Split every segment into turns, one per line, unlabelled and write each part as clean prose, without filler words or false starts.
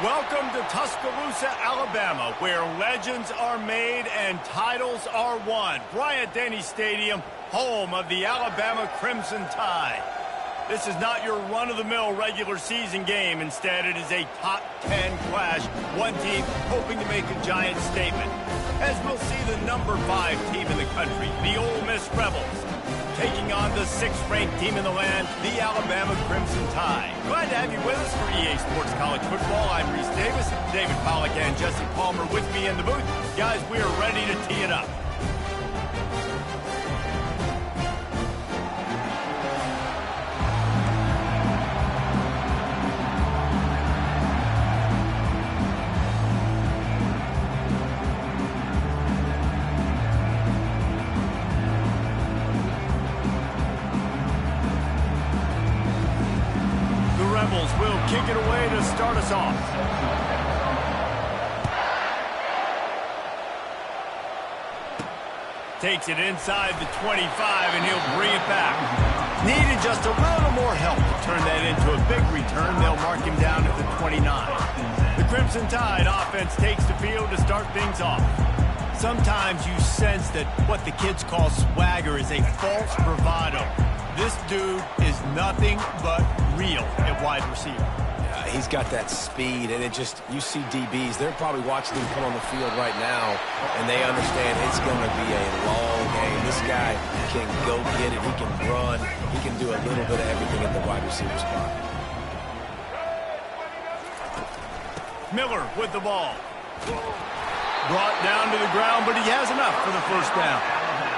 Welcome to Tuscaloosa, Alabama, where legends are made and titles are won. Bryant-Denny Stadium, home of the Alabama Crimson Tide. This is not your run-of-the-mill regular season game. Instead, it is a top 10 clash. One team hoping to make a giant statement. As we'll see the number 5 team in the country, the Ole Miss Rebels, taking on the 6th-ranked team in the land, the Alabama Crimson Tide. Glad to have you with us for EA Sports College Football. I'm Reese Davis, David Pollack and Jesse Palmer with me in the booth. Guys, we are ready to tee it up. Will kick it away to start us off. Takes it inside the 25, and he'll bring it back. Needed just a little more help to turn that into a big return. They'll mark him down at the 29. The Crimson Tide offense takes the field to start things off. Sometimes you sense that what the kids call swagger is a false bravado. This dude is nothing but real at wide receiver.
Yeah, he's got that speed, and you see DBs, they're probably watching him come on the field right now, and they understand it's going to be a long game. This guy can go get it. He can run. He can do a little bit of everything at the wide receiver spot.
Miller with the ball. Brought down to the ground, but he has enough for the first down.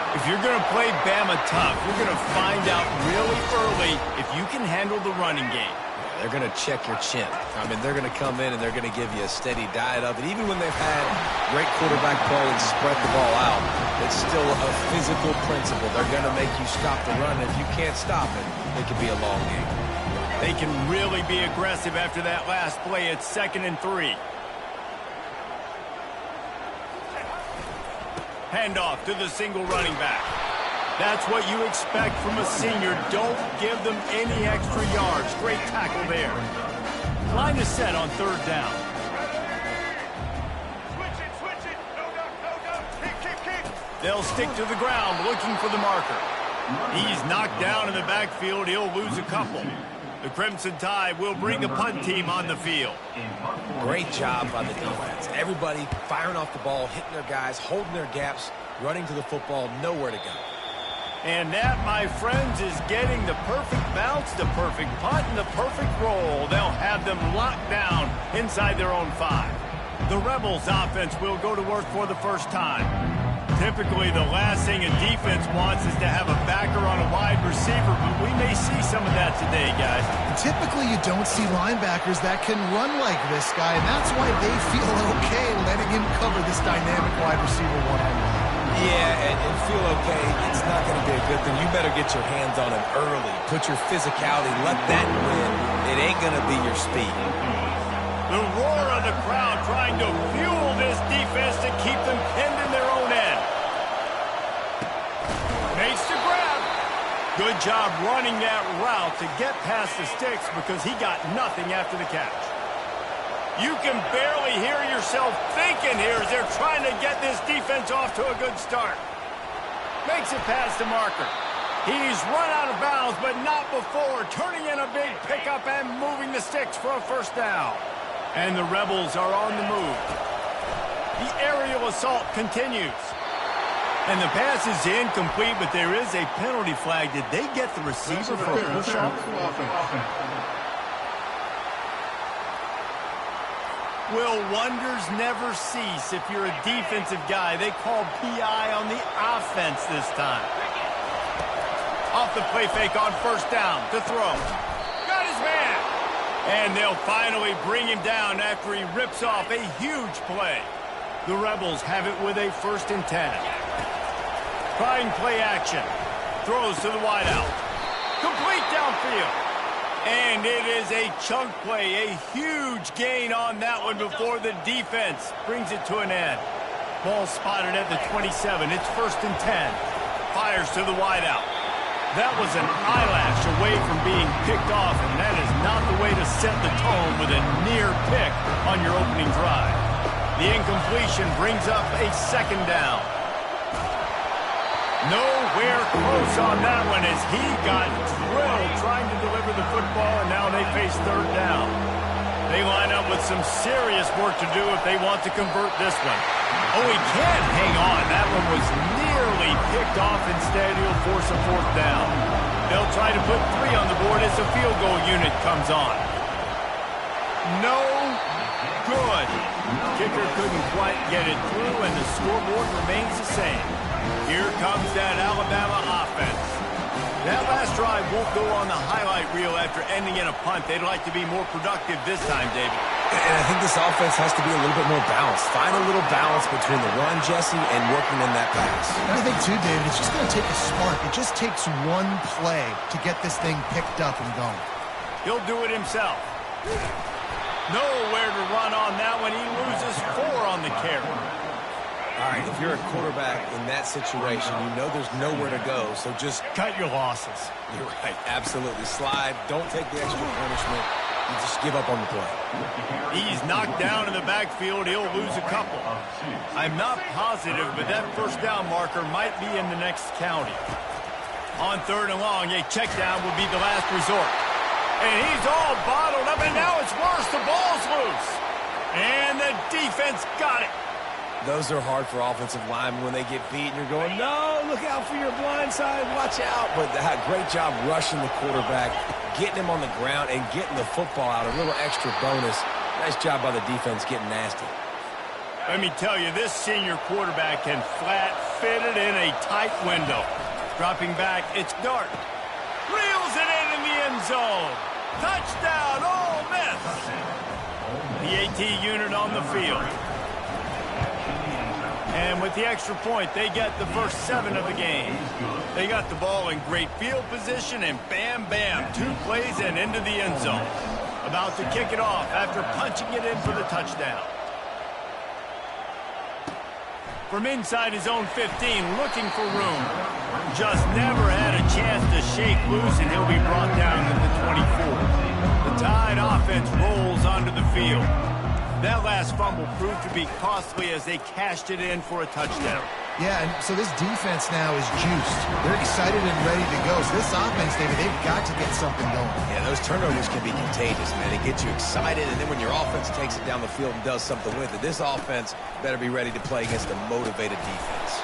If you're going to play Bama tough, you're going to find out really early if you can handle the running game.
Yeah, they're going to check your chin. I mean, they're going to come in and they're going to give you a steady diet of it. Even when they've had great quarterback play and spread the ball out, it's still a physical principle. They're going to make you stop the run. If you can't stop it, it could be a long game.
They can really be aggressive after that last play. It's 2nd and 3. Handoff to the single running back. That's what you expect from a senior. Don't give them any extra yards. Great tackle there. Line is set on 3rd down.
Switch it. No. Kick.
They'll stick to the ground looking for the marker. He's knocked down in the backfield. He'll lose a couple. The Crimson Tide will bring the punt team on the field.
Great job by the defense. Everybody firing off the ball, hitting their guys, holding their gaps, running to the football, nowhere to go.
And that, my friends, is getting the perfect bounce, the perfect punt, and the perfect roll. They'll have them locked down inside their own 5. The Rebels offense will go to work for the first time. Typically, the last thing a defense wants is to have a backer on a wide receiver, but we may see some of that today, guys.
Typically, you don't see linebackers that can run like this guy, and that's why they feel okay letting him cover this dynamic wide receiver one-on-one.
Yeah, and feel okay. It's not going to be a good thing. You better get your hands on him early. Put your physicality. Let that win. It ain't going to be your speed.
The roar of the crowd trying to fuel this defense to keep them pinned in their own end. Makes the grab. Good job running that route to get past the sticks because he got nothing after the catch. You can barely hear yourself thinking here as they're trying to get this defense off to a good start. Makes it past the marker. He's run out of bounds, but not before turning in a big pickup and moving the sticks for a first down. And the Rebels are on the move. The aerial assault continues. And the pass is incomplete, but there is a penalty flag. Did they get the receiver for a push-off? Will wonders never cease if you're a defensive guy. They called PI on the offense this time. Off the play fake on first down to throw. Got his man. And they'll finally bring him down after he rips off a huge play. The Rebels have it with a 1st and 10. Trying play action. Throws to the wideout. Complete downfield. And it is a chunk play, a huge gain on that one before the defense brings it to an end. Ball spotted at the 27. It's 1st and 10. Fires to the wideout. That was an eyelash away from being picked off, and that is not the way to set the tone with a near pick on your opening drive. The incompletion brings up a second down. Nowhere close on that one as he got drilled trying to deliver the football, and now they face third down. They line up with some serious work to do if they want to convert this one. Oh, he can't hang on. That one was nearly picked off. Instead, he'll force a fourth down. They'll try to put 3 on the board as the field goal unit comes on. No good. Kicker couldn't quite get it through, and the scoreboard remains the same. Here comes that Alabama offense. That last drive won't go on the highlight reel after ending in a punt. They'd like to be more productive this time, David.
And I think this offense has to be a little bit more balanced. Find a little balance between the run, Jesse, and working in that pass.
And I think, too, David, it's just going to take a spark. It just takes one play to get this thing picked up and going.
He'll do it himself. Nowhere to run on that one. He loses 4 on the carry.
All right, if you're a quarterback in that situation, you know there's nowhere to go, so just
cut your losses.
You're right, absolutely. Slide, don't take the extra punishment. You just give up on the play.
He's knocked down in the backfield. He'll lose a couple. I'm not positive, but that first down marker might be in the next county. On third and long, a check down will be the last resort. And he's all bottled up, and now it's worse. The ball's loose. And the defense got it.
Those are hard for offensive linemen when they get beat, and you're going, no, look out for your blind side, watch out. But great job rushing the quarterback, getting him on the ground, and getting the football out. A little extra bonus. Nice job by the defense getting nasty.
Let me tell you, this senior quarterback can flat fit it in a tight window. Dropping back, it's Dart. Reels it in the end zone. Touchdown, Ole Miss. The AT unit on the field. And with the extra point, they get the first 7 of the game. They got the ball in great field position, and bam, bam, 2 plays and into the end zone. About to kick it off after punching it in for the touchdown. From inside his own 15, looking for room. Just never had a chance to shake loose, and he'll be brought down at the 24. The Tide offense rolls onto the field. That last fumble proved to be costly as they cashed it in for a touchdown.
Yeah, and so this defense now is juiced. They're excited and ready to go. So this offense, David, they've got to get something going.
Yeah, those turnovers can be contagious, man. They get you excited, and then when your offense takes it down the field and does something with it, this offense better be ready to play against a motivated defense.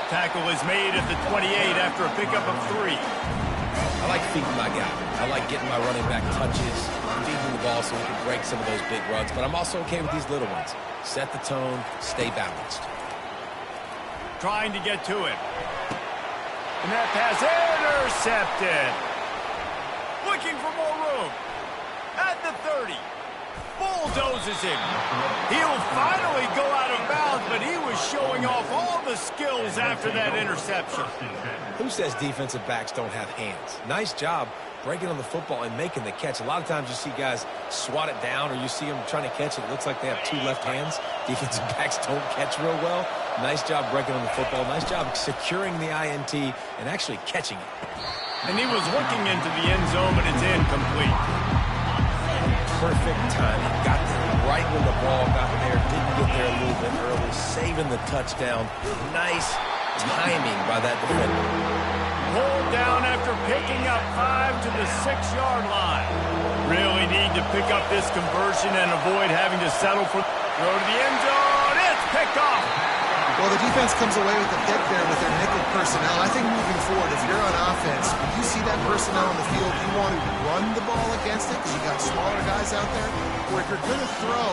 Tackle is made at the 28 after a pickup of 3.
I like feeding my guy. I like getting my running back touches, feeding the ball so he can break some of those big runs. But I'm also okay with these little ones. Set the tone, stay balanced.
Trying to get to it. And that pass intercepted. Looking for more room. At the 30. Bulldozes him. He'll finally go out of bounds, but he was showing off all the skills after that interception.
Who says defensive backs don't have hands? Nice job breaking on the football and making the catch. A lot of times you see guys swat it down, or you see them trying to catch it. It looks like they have 2 left hands. Defensive backs don't catch real well. Nice job breaking on the football. Nice job securing the INT and actually catching it.
And he was looking into the end zone, but it's incomplete.
Perfect timing. Got there right when the ball got there. Didn't get there a little bit early. Saving the touchdown. Nice timing by that defender.
Pulled down after picking up 5 to the 6-yard line. Really need to pick up this conversion and avoid having to settle for throw to the end zone. It's picked off.
Well, the defense comes away with the pick there with their nickel personnel. I think moving forward, if you're on offense, when you see that personnel on the field, you want to run the ball against it because you got smaller guys out there. Or if you're going to throw,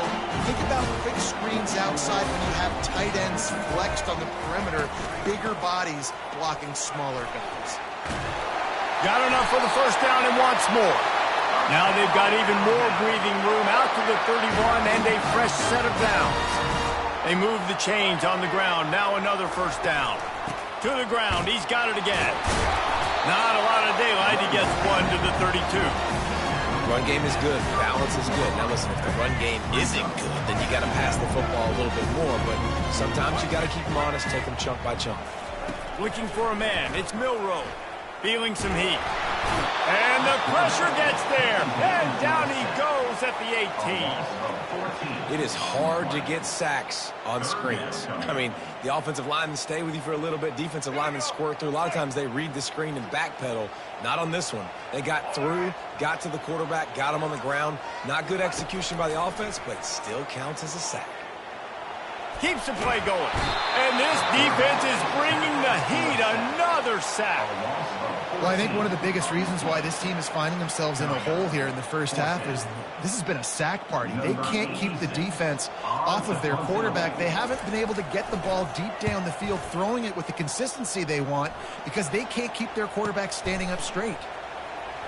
think about quick screens outside when you have tight ends flexed on the perimeter, bigger bodies blocking smaller guys.
Got enough for the first down and wants more. Now they've got even more breathing room out to the 31 and a fresh set of downs. They move the chains on the ground. Now another first down. To the ground. He's got it again. Not a lot of daylight. He gets 1 to the 32.
Run game is good. Balance is good. Now listen, if the run game isn't good, then you got to pass the football a little bit more. But sometimes you got to keep them honest, take them chunk by chunk.
Looking for a man. It's Milroe. feeling some heat. And the pressure gets there. And down he goes at the 18.
It is hard to get sacks on screens. I mean, the offensive linemen stay with you for a little bit. Defensive linemen squirt through. A lot of times they read the screen and backpedal. Not on this one. They got through, got to the quarterback, got him on the ground. Not good execution by the offense, but it still counts as a sack.
Keeps the play going. And this defense is bringing the heat. Another sack.
Well, I think one of the biggest reasons why this team is finding themselves in a hole here in the first half is this has been a sack party. They can't keep the defense off of their quarterback. They haven't been able to get the ball deep down the field, throwing it with the consistency they want because they can't keep their quarterback standing up straight.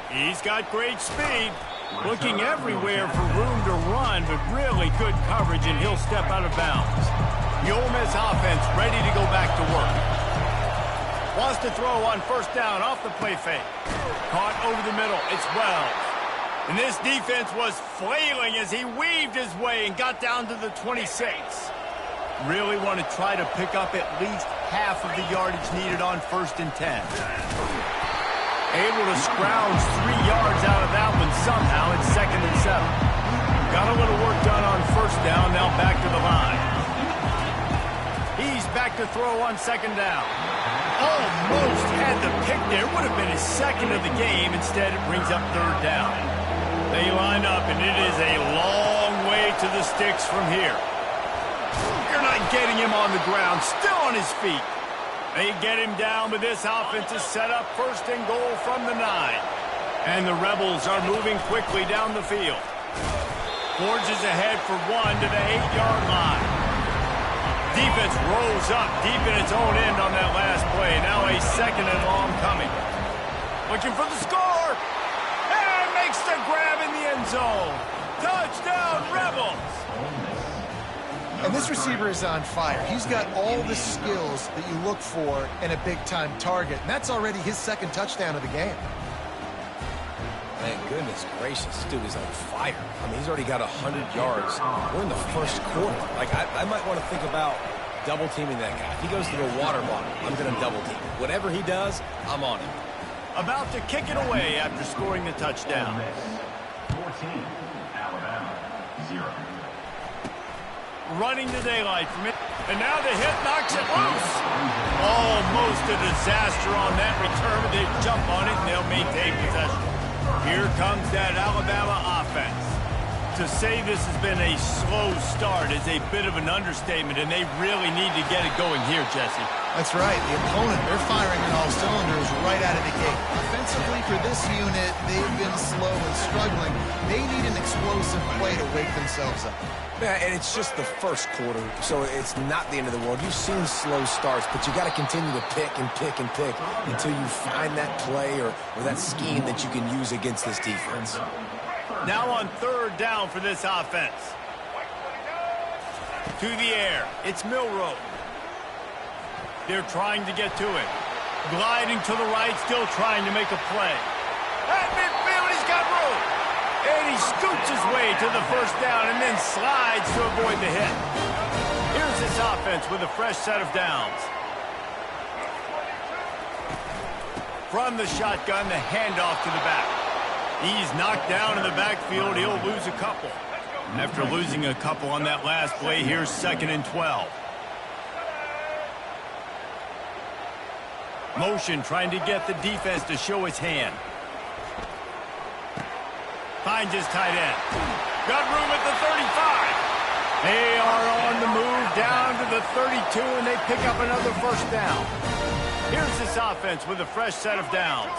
He's got great speed. Looking everywhere for room to run, but really good coverage, and he'll step out of bounds. The Ole Miss offense ready to go back to work. Wants to throw on first down off the play fake. Caught over the middle. It's Wells. And this defense was flailing as he weaved his way and got down to the 26. Really want to try to pick up at least half of the yardage needed on 1st and 10. Able to scrounge 3 yards out of that one somehow at 2nd and 7. Got a little work done on 1st down, now back to the line. He's back to throw on 2nd down. Almost had the pick there. Would have been his 2nd of the game. Instead, it brings up 3rd down. They line up, and it is a long way to the sticks from here. You're not getting him on the ground. Still on his feet. They get him down, but this offense is set up 1st and goal from the 9. And the Rebels are moving quickly down the field. Forges ahead for 1 to the 8-yard line. Defense rolls up deep in its own end on that last play. Now a 2nd and long coming. Looking for the score. And makes the grab in the end zone. Touchdown, Rebels.
And this receiver is on fire. He's got all the skills that you look for in a big-time target. And that's already his 2nd touchdown of the game.
Man, goodness gracious, this dude is on fire. I mean, he's already got 100 yards. We're in the 1st quarter. Like, I might want to think about double-teaming that guy. If he goes to the water bottle, I'm going to double-team him. Whatever he does, I'm on him.
About to kick it away after scoring the touchdown.
14, Alabama, 0.
Running the daylight from it. And now the hit knocks it loose. Almost a disaster on that return. They jump on it and they'll maintain possession. Here comes that Alabama offense. To say this has been a slow start is a bit of an understatement, and they really need to get it going here, Jesse.
That's right. The opponent, they're firing on all cylinders right out of the gate. Offensively, for this unit, they've been slow and struggling. They need an explosive play to wake themselves up.
Yeah, and it's just the 1st quarter, so it's not the end of the world. You've seen slow starts, but you got to continue to pick and pick and pick until you find that play or that scheme that you can use against this defense.
Now on 3rd down for this offense. To the air. It's Milroe. They're trying to get to it. Gliding to the right, still trying to make a play. At midfield, he's got room. And he scoots his way to the 1st down and then slides to avoid the hit. Here's this offense with a fresh set of downs. From the shotgun, the handoff to the back. He's knocked down in the backfield. He'll lose a couple. After losing a couple on that last play, here's 2nd and 12. Motion trying to get the defense to show its hand. Finds his tight end. Got room at the 35. They are on the move down to the 32, and they pick up another 1st down. Here's this offense with a fresh set of downs.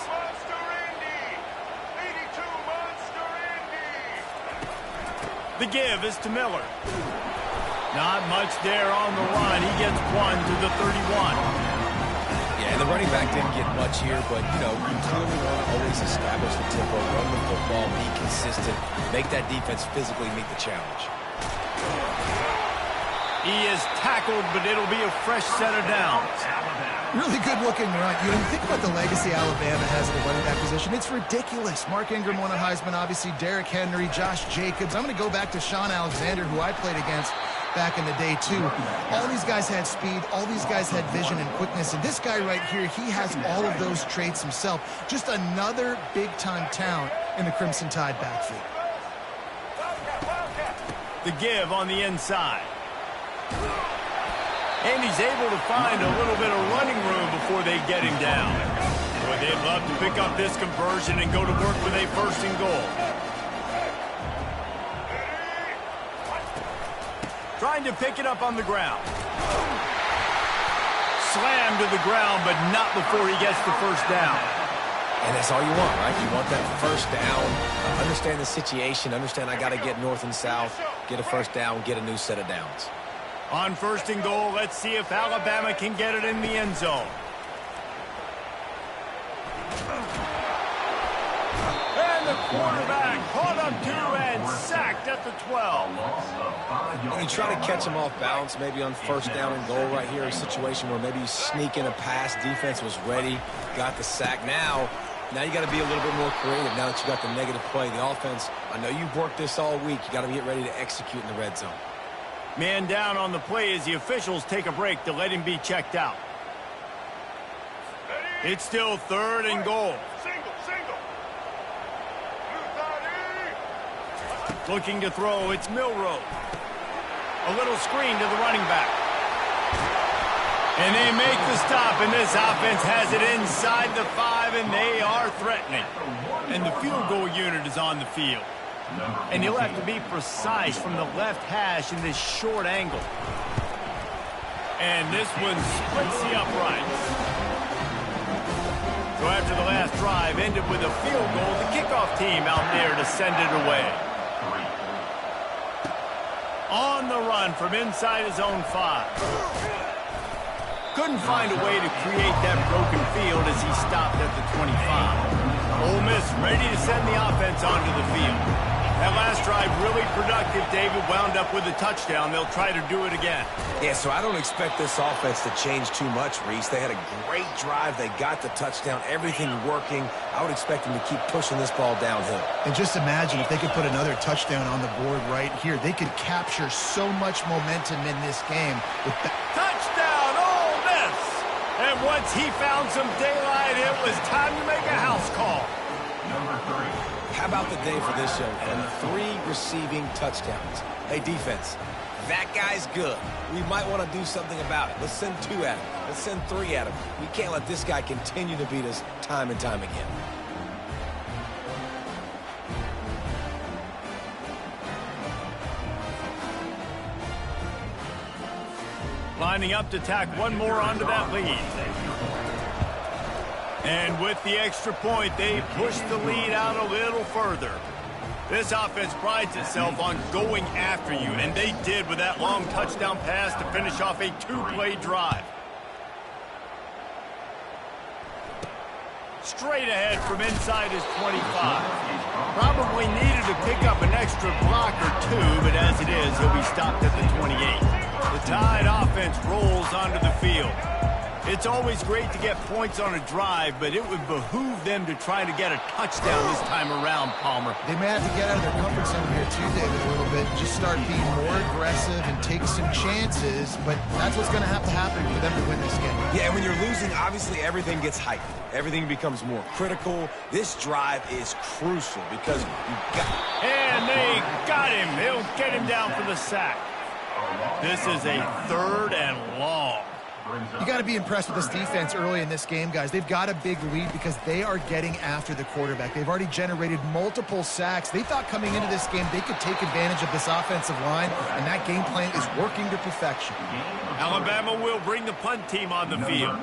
The give is to Miller. Not much there on the run. He gets 1 to the 31.
Yeah, and the running back didn't get much here, but, you know, you clearly want to always establish the tempo, run the football, be consistent, make that defense physically meet the challenge.
He is tackled, but it'll be a fresh set of downs.
Really good-looking run. You know, you think about the legacy Alabama has in the running back position. It's ridiculous. Mark Ingram won a Heisman, obviously. Derrick Henry, Josh Jacobs. I'm going to go back to Sean Alexander, who I played against. back in the day, too. All these guys had speed. All these guys had vision and quickness. And this guy right here, he has all of those traits himself. Just another big-time talent in the Crimson Tide backfield.
The give on the inside. And he's able to find a little bit of running room before they get him down. Boy, they'd love to pick up this conversion and go to work with a 1st and goal. Trying to pick it up on the ground. Slammed to the ground, but not before he gets the 1st down.
And that's all you want, right? You want that 1st down. Understand the situation. Understand I got to get north and south, get a 1st down, get a new set of downs.
On 1st and goal, let's see if Alabama can get it in the end zone. And the quarterback caught up to and sacked at the 12.
When you try to catch him off balance, maybe on 1st down and goal right here, a situation where maybe you sneak in a pass, defense was ready, got the sack. Now you got to be a little bit more creative now that you got the negative play. The offense, I know you've worked this all week. You got to get ready to execute in the red zone.
Man down on the play as the officials take a break to let him be checked out. It's still 3rd and goal. Looking to throw, it's Milroe. A little screen to the running back. And they make the stop, and this offense has it inside the 5, and they are threatening. And the field goal unit is on the field. And he'll have to be precise from the left hash in this short angle. And this one splits the uprights. So after the last drive ended with a field goal, the kickoff team out there to send it away. On the run from inside his own 5. Couldn't find a way to create that broken field as he stopped at the 25. Ole Miss ready to send the offense onto the field. That last drive really productive. David wound up with a touchdown. They'll try to do it again.
Yeah, so I don't expect this offense to change too much, Reese. They had a great drive. They got the touchdown. Everything working. I would expect them to keep pushing this ball downhill.
And just imagine if they could put another touchdown on the board right here. They could capture so much momentum in this game. With
touchdown, Ole Miss! And once he found some daylight, it was time to make a house call.
Number 3.
How about the day for this young man? 3 receiving touchdowns. Hey, defense, that guy's good. We might want to do something about it. Let's send 2 at him. Let's send 3 at him. We can't let this guy continue to beat us time and time again.
Lining up to tack one more onto that lead. And with the extra point, they push the lead out a little further. This offense prides itself on going after you, and they did with that long touchdown pass to finish off a 2-play drive. Straight ahead from inside his 25. Probably needed to pick up an extra block or 2, but as it is, he'll be stopped at the 28. The Tide offense rolls onto the field. It's always great to get points on a drive, but it would behoove them to try to get a touchdown this time around, Palmer.
They may have to get out of their comfort zone here too, David, a little bit. Just start being more aggressive and take some chances, but that's what's going to happen for them to win this game.
Yeah, when you're losing, obviously everything gets hyped. Everything becomes more critical. This drive is crucial because you got...
And they got him. They'll get him down for the sack. This is a 3rd and long.
You got to be impressed with this defense early in this game, guys. They've got a big lead because they are getting after the quarterback. They've already generated multiple sacks. They thought coming into this game they could take advantage of this offensive line, and that game plan is working to perfection.
Alabama will bring the punt team on the field.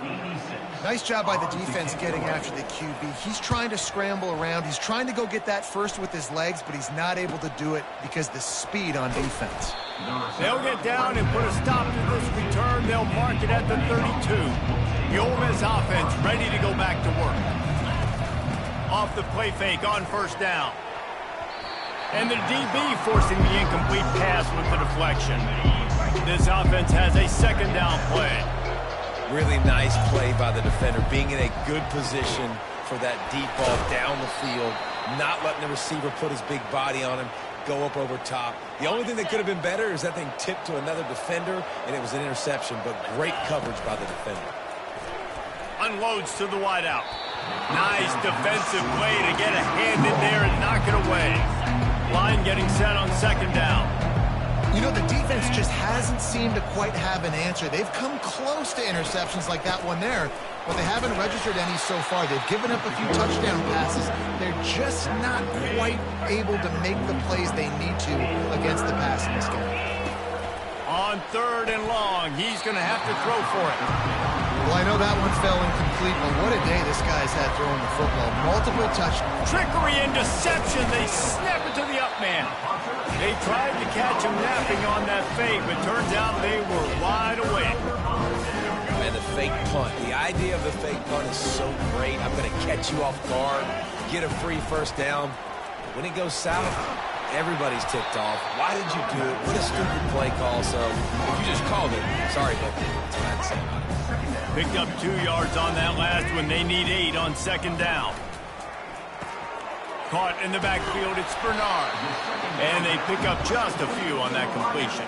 Nice job by the defense getting after the QB. He's trying to scramble around. He's trying to go get that first with his legs, but he's not able to do it because the speed on defense.
They'll get down and put a stop to this return. They'll mark it at the 32. The Ole Miss offense ready to go back to work. Off the play fake on 1st down. And the DB forcing the incomplete pass with the deflection. This offense has a 2nd down play.
Really nice play by the defender, being in a good position for that deep ball down the field, not letting the receiver put his big body on him. go up over top. The only thing that could have been better is that thing tipped to another defender, and it was an interception, but great coverage by the defender.
Unloads to the wideout. Nice defensive play to get a hand in there and knock it away. Line getting set on second down.
You know, the defense just hasn't seemed to quite have an answer. They've come close to interceptions like that one there, but they haven't registered any so far. They've given up a few touchdown passes. They're just not quite able to make the plays they need to against the pass in this game.
On third and long, he's going to have to throw for it.
Well, I know that one fell incomplete, but what a day this guy's had throwing the football. Multiple touchdowns.
Trickery and deception. They snap it to the up man. They tried to catch him napping on that fake, but turns out they were wide awake.
And the fake punt. The idea of the fake punt is so great. I'm going to catch you off guard, get a free first down. When it goes south, everybody's ticked off. Why did you do it? What a stupid play call. So if you just called it, sorry, but that's what I'd say about it.
Picked up 2 yards on that last one. They need 8 on second down. Caught in the backfield, it's Bernard. And they pick up just a few on that completion.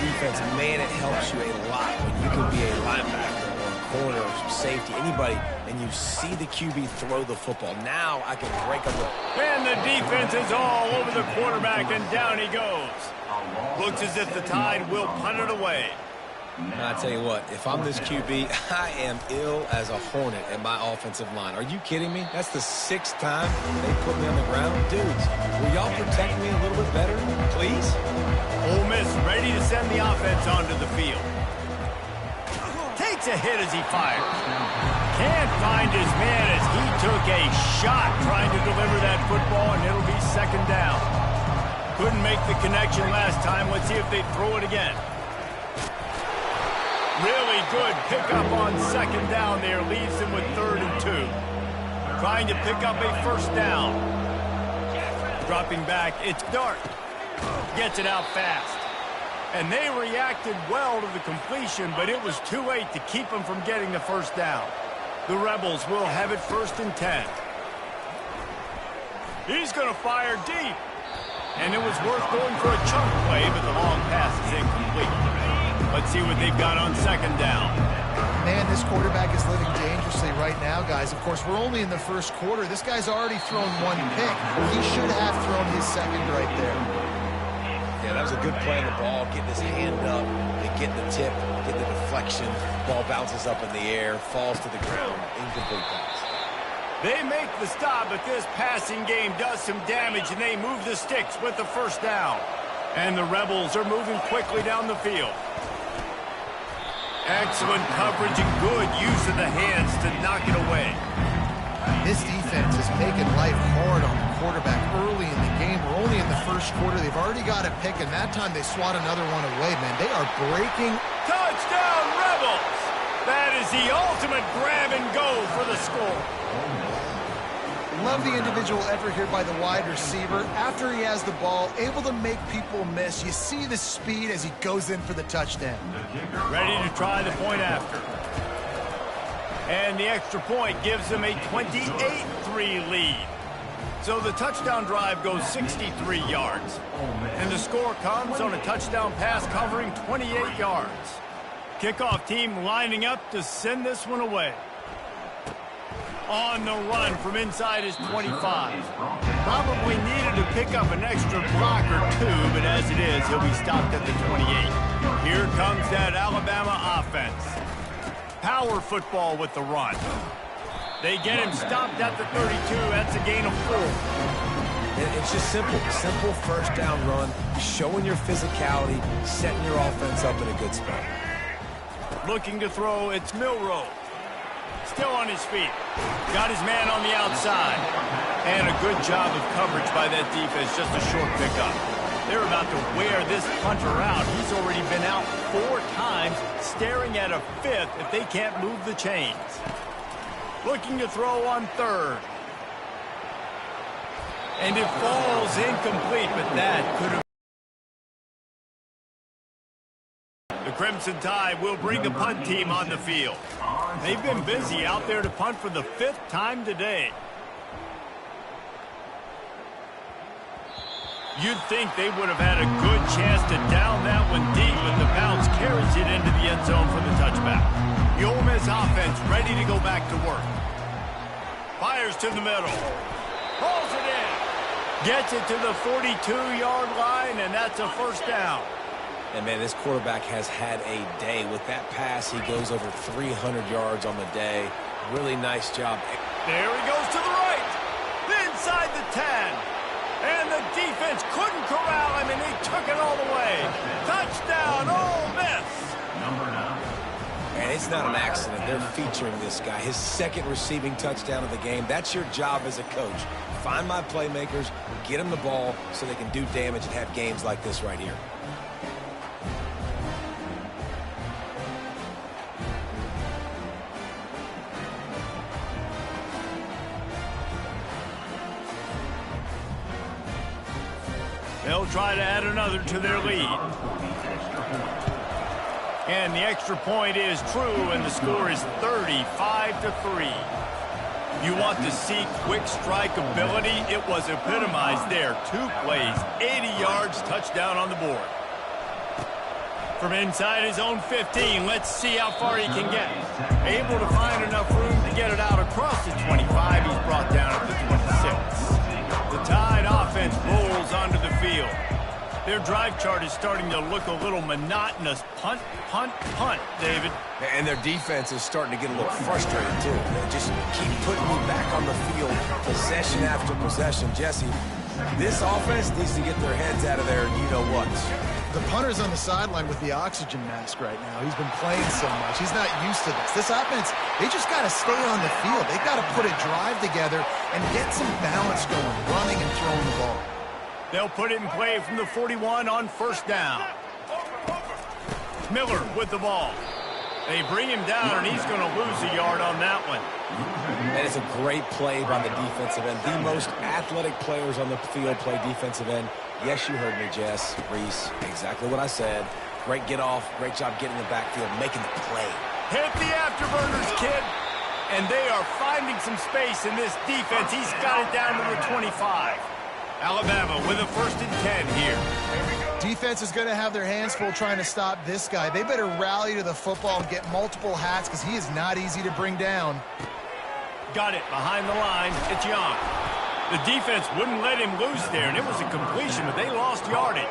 Defense, man, it helps you a lot when you can be a linebacker or a corner or safety, anybody, and you see the QB throw the football. Now I can break them up.
And the defense is all over the quarterback, and down he goes. Looks as if the Tide will punt it away.
And I tell you what, if I'm this QB, I am ill as a hornet at my offensive line. Are you kidding me? That's the 6th time they put me on the ground. Dudes, will y'all protect me a little bit better, please?
Ole Miss ready to send the offense onto the field. Takes a hit as he fires. Can't find his man as he took a shot trying to deliver that football, and it'll be second down. Couldn't make the connection last time. Let's see if they throw it again. Really good pickup on second down there. Leaves them with 3rd and 2. Trying to pick up a first down. Dropping back, it's Dart. Gets it out fast. And they reacted well to the completion, but it was too late to keep them from getting the first down. The Rebels will have it 1st and 10. He's going to fire deep. And it was worth going for a chunk play, but the long pass is incomplete. Let's see what they've got on second down.
Man, this quarterback is living dangerously right now, guys. Of course, we're only in the first quarter. This guy's already thrown 1 pick. He should have thrown his second right there.
Yeah, that was a good play on the ball, getting his hand up, and getting the tip, getting the deflection. Ball bounces up in the air, falls to the ground, incomplete pass.
They make the stop, but this passing game does some damage, and they move the sticks with the first down. And the Rebels are moving quickly down the field. Excellent coverage and good use of the hands to knock it away.
This defense is making life hard on the quarterback early in the game. We're only in the first quarter. They've already got a pick, and that time they swat another one away, man. They are breaking.
Touchdown, Rebels! That is the ultimate grab and go for the score.
Love the individual effort here by the wide receiver. After he has the ball, able to make people miss. You see the speed as he goes in for the touchdown.
Ready to try the point after. And the extra point gives them a 28-3 lead. So the touchdown drive goes 63 yards. And the score comes on a touchdown pass covering 28 yards. Kickoff team lining up to send this one away. On the run from inside his 25. Probably needed to pick up an extra block or 2, but as it is, he'll be stopped at the 28. Here comes that Alabama offense. Power football with the run. They get him stopped at the 32. That's a gain of 4.
It's just simple. Simple first down run, showing your physicality, setting your offense up in a good spot.
Looking to throw, it's Milroe. Still on his feet. Got his man on the outside. And a good job of coverage by that defense. Just a short pickup. They're about to wear this punter out. He's already been out 4 times, staring at a 5th if they can't move the chains. Looking to throw on 3rd. And it falls incomplete, but that could have. The Crimson Tide will bring the punt team on the field. They've been busy out there to punt for the 5th time today. You'd think they would have had a good chance to down that one deep, but the bounce carries it into the end zone for the touchback. The Ole Miss offense ready to go back to work. Fires to the middle. Rolls it in. Gets it to the 42-yard line, and that's a first down.
And, man, this quarterback has had a day. With that pass, he goes over 300 yards on the day. Really nice job.
There he goes to the right. Inside the 10. And the defense couldn't corral him, and he took it all the way. Touchdown, Ole Miss.
Number 9.
And it's not an accident. They're featuring this guy. His second receiving touchdown of the game. That's your job as a coach. Find my playmakers, get them the ball so they can do damage and have games like this right here.
They'll try to add another to their lead. And the extra point is true, and the score is 35-3. You want to see quick strike ability? It was epitomized there. 2 plays, 80 yards, touchdown on the board. From inside his own 15, let's see how far he can get. Able to find enough room to get it out across the 25. He's brought down at the 26. The Tide offense rolls onto the field. Their drive chart is starting to look a little monotonous. Punt, punt, punt, David.
And their defense is starting to get a little frustrated, too. They just keep putting me back on the field, possession after possession. Jesse, this offense needs to get their heads out of their you-know-what.
The punter's on the sideline with the oxygen mask right now. He's been playing so much. He's not used to this. This offense, they just got to stay on the field. They've got to put a drive together and get some balance going, running and throwing the ball.
They'll put it in play from the 41 on first down. Miller with the ball. They bring him down, and he's going to lose a yard on that one.
And it's a great play by the defensive end. The most athletic players on the field play defensive end. Yes, you heard me, Jess, Reese. Exactly what I said. Great get off. Great job getting in the backfield, making the play.
Hit the afterburners, kid. And they are finding some space in this defense. He's got it down to the 25. Alabama with a 1st and 10 here.
Defense is going to have their hands full trying to stop this guy. They better rally to the football and get multiple hats because he is not easy to bring down.
Got it behind the line. It's Young. The defense wouldn't let him loose there, and it was a completion, but they lost yardage.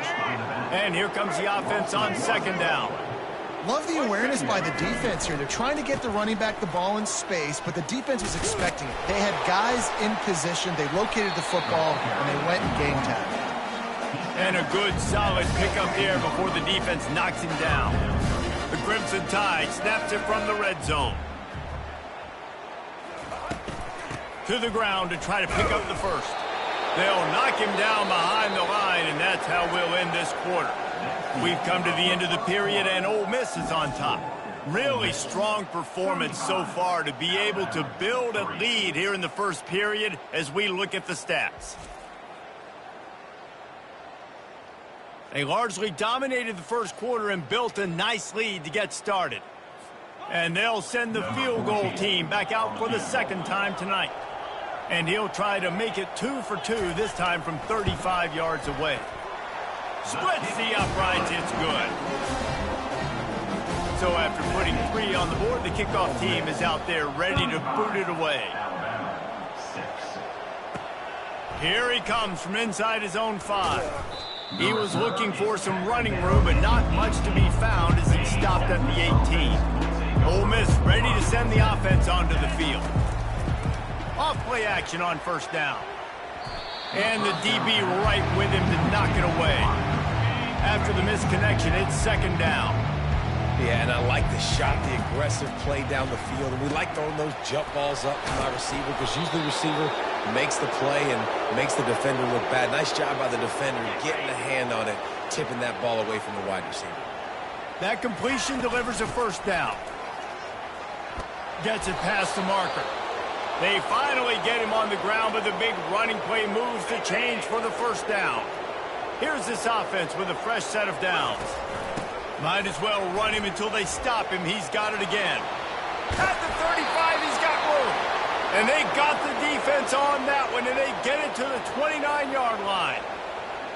And here comes the offense on 2nd down.
Love the awareness by the defense here. They're trying to get the running back the ball in space, but the defense was expecting it. They had guys in position. They located the football, and they went and game tagged.
And a good, solid pickup there before the defense knocks him down. The Crimson Tide snaps it from the red zone. To the ground to try to pick up the first. They'll knock him down behind the line, and that's how we'll end this quarter. We've come to the end of the period, and Ole Miss is on top. Really strong performance so far to be able to build a lead here in the first period as we look at the stats. They largely dominated the first quarter and built a nice lead to get started. And they'll send the field goal team back out for the 2nd time tonight. And he'll try to make it 2 for 2, this time from 35 yards away. Splits the uprights, it's good. So after putting 3 on the board, the kickoff team is out there ready to boot it away. Here he comes from inside his own 5. He was looking for some running room, but not much to be found as he stopped at the 18. Ole Miss ready to send the offense onto the field. Off play action on first down. And the DB right with him to knock it away. After the misconnection, it's 2nd down.
Yeah, and I like the shot, the aggressive play down the field. And we like throwing those jump balls up to my receiver because usually the receiver makes the play and makes the defender look bad. Nice job by the defender getting a hand on it, tipping that ball away from the wide receiver.
That completion delivers a first down. Gets it past the marker. They finally get him on the ground, but the big running play moves to change for the first down. Here's this offense with a fresh set of downs. Might as well run him until they stop him. He's got it again. At the 35, he's got room. And they got the defense on that one, and they get it to the 29-yard line.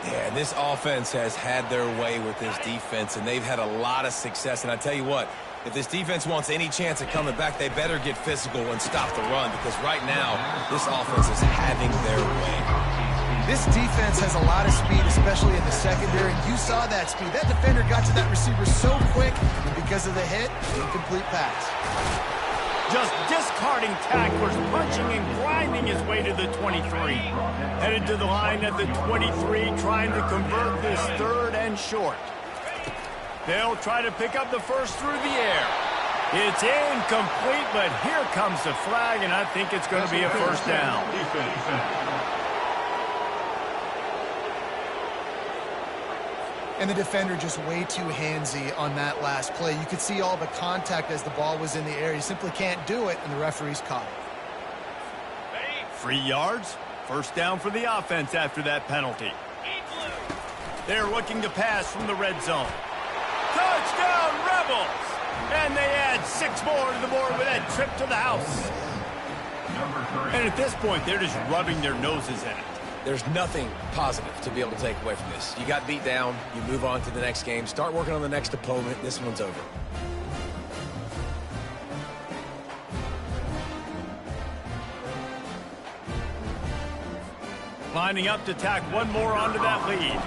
Yeah, this offense has had their way with this defense, and they've had a lot of success. And I tell you what, if this defense wants any chance of coming back, they better get physical and stop the run, because right now, this offense is having their way.
This defense has a lot of speed, especially in the secondary. You saw that speed. That defender got to that receiver so quick, and because of the hit, incomplete pass.
Just discarding tacklers, punching and grinding his way to the 23. Headed to the line at the 23, trying to convert this third and short. They'll try to pick up the first through the air. It's incomplete, but here comes the flag, and I think it's going to be a first down.
And the defender just way too handsy on that last play. You could see all the contact as the ball was in the air. You simply can't do it, and the referee's caught it.
3 yards. First down for the offense after that penalty. They're looking to pass from the red zone. Touchdown, Rebels! And they add 6 more to the board with that trip to the house. And at this point, they're just rubbing their noses in it.
There's nothing positive to be able to take away from this. You got beat down, you move on to the next game, start working on the next opponent. This one's over.
Lining up to tack one more onto that lead.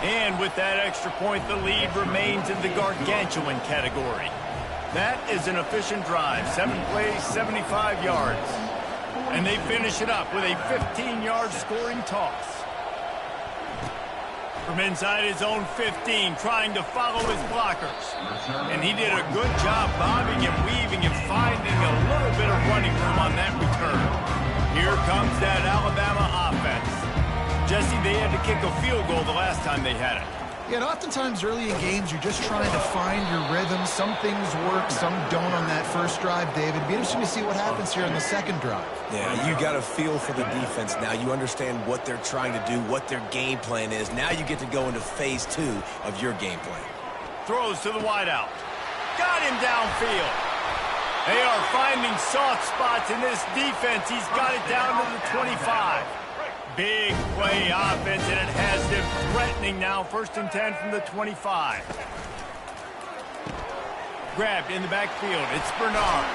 And with that extra point, the lead remains in the gargantuan category. That is an efficient drive. 7 plays, 75 yards. And they finish it up with a 15-yard scoring toss. From inside his own 15, trying to follow his blockers. And he did a good job bobbing and weaving and finding a little bit of running room on that return. Here comes that Alabama offense. Jesse, they had to kick a field goal the last time they had it.
Yeah, and oftentimes early in games, you're just trying to find your rhythm. Some things work, some don't on that first drive, David. It'd be interesting to see what happens here on the second drive.
Yeah, you got a feel for the defense now. You understand what they're trying to do, what their game plan is. Now you get to go into phase 2 of your game plan.
Throws to the wideout. Got him downfield. They are finding soft spots in this defense. He's got it down to the 25. Big play offense, and it has them threatening now. 1st and 10 from the 25. Grabbed in the backfield. It's Bernard.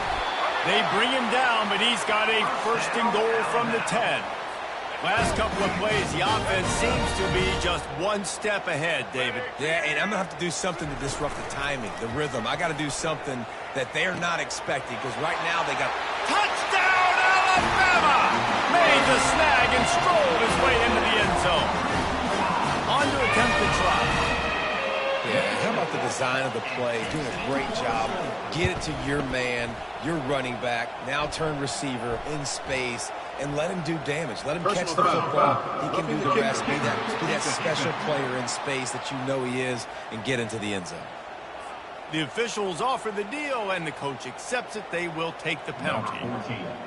They bring him down, but he's got a 1st and goal from the 10. Last couple of plays, the offense seems to be just one step ahead, David.
Yeah, and I'm going to have to do something to disrupt the timing, the rhythm. I got to do something that they're not expecting, because right now they got...
Touchdown, Alabama! Made the snag and strolled his way into the end zone. On to attempt to try.
Yeah, how about the design of the play? Doing a great job. Get it to your man, your running back, now turn receiver in space, and let him do damage. Let him catch the football. He can do the rest. Be that special player in space that you know he is, and get into the end zone.
The officials offer the deal, and the coach accepts it. They will take the penalty.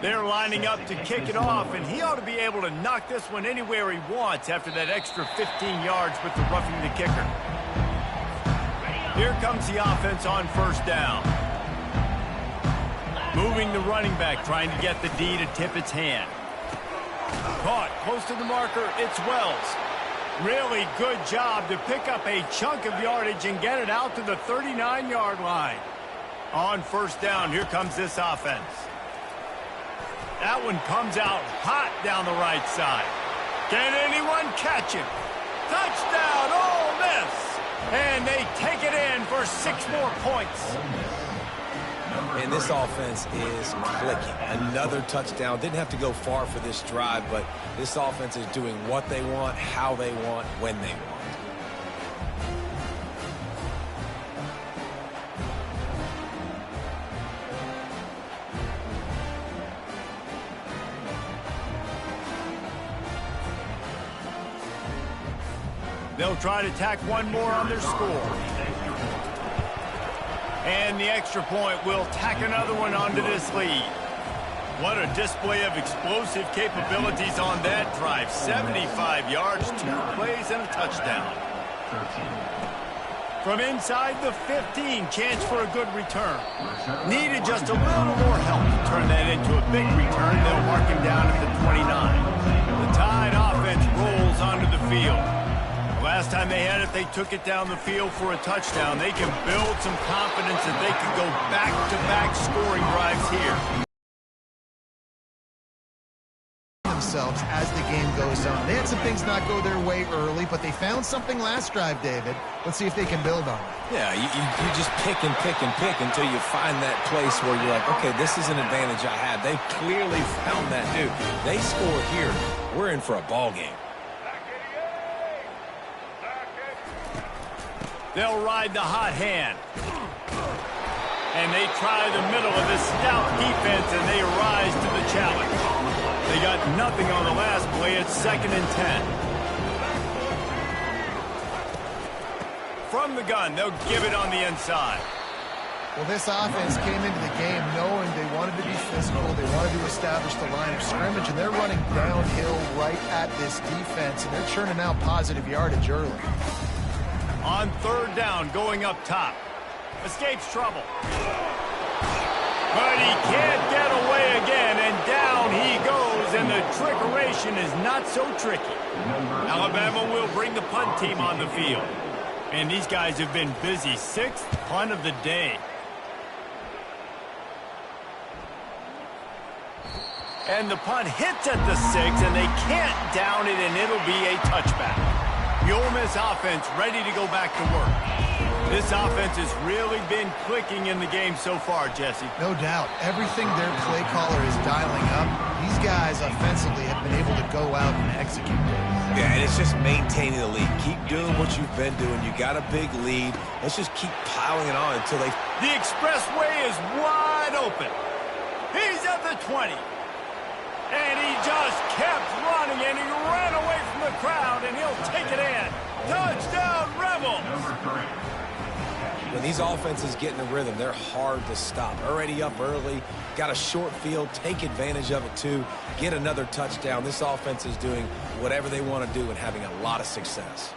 They're lining up to kick it off, and he ought to be able to knock this one anywhere he wants after that extra 15 yards with the roughing the kicker. Here comes the offense on 1st down. Moving the running back, trying to get the D to tip its hand. Caught close to the marker. It's Wells. Really good job to pick up a chunk of yardage and get it out to the 39-yard line. On 1st down, here comes this offense. That one comes out hot down the right side. Can anyone catch him? Touchdown, Ole Miss! And they take it in for 6 more points.
And this offense is clicking. Another touchdown. Didn't have to go far for this drive, but this offense is doing what they want, how they want, when they want.
They'll try to tack one more on their score. And the extra point will tack another one onto this lead. What a display of explosive capabilities on that drive. 75 yards, 2 plays, and a touchdown. From inside the 15, chance for a good return. Needed just a little more help to turn that into a big return. They'll mark him down at the 29. The Tide offense rolls onto the field. The last time they had it, they took it down the field for a touchdown. They can build some confidence that they can go back-to-back scoring drives here.
Themselves as the game goes on. They had some things not go their way early, but they found something last drive, David. Let's see if they can build on it.
Yeah, you just pick and pick and pick until you find that place where you're like, okay, this is an advantage I have. They clearly found that, dude. They score here, we're in for a ball game.
They'll ride the hot hand. And they try the middle of this stout defense, and they rise to the challenge. They got nothing on the last play. It's 2nd and 10. From the gun, they'll give it on the inside.
Well, this offense came into the game knowing they wanted to be physical. They wanted to establish the line of scrimmage, and they're running downhill right at this defense, and they're churning out positive yardage early.
On 3rd down, going up top. Escapes trouble. But he can't get away again, and down he goes, and the trickeration is not so tricky. Alabama will bring the punt team on the field. And these guys have been busy. 6th punt of the day. And the punt hits at the 6, and they can't down it, and it'll be a touchback. The Ole Miss offense ready to go back to work. This offense has really been clicking in the game so far, Jesse.
No doubt. Everything their play caller is dialing up, these guys offensively have been able to go out and execute.
Yeah, and it's just maintaining the lead. Keep doing what you've been doing. You got a big lead. Let's just keep piling it on until they...
The expressway is wide open. He's at the 20. And he just kept running, and he ran away from the crowd, and he'll take it in. Touchdown, Rebels!
When these offenses get in a rhythm, they're hard to stop. Already up early, got a short field, take advantage of it too, get another touchdown. This offense is doing whatever they want to do and having a lot of success.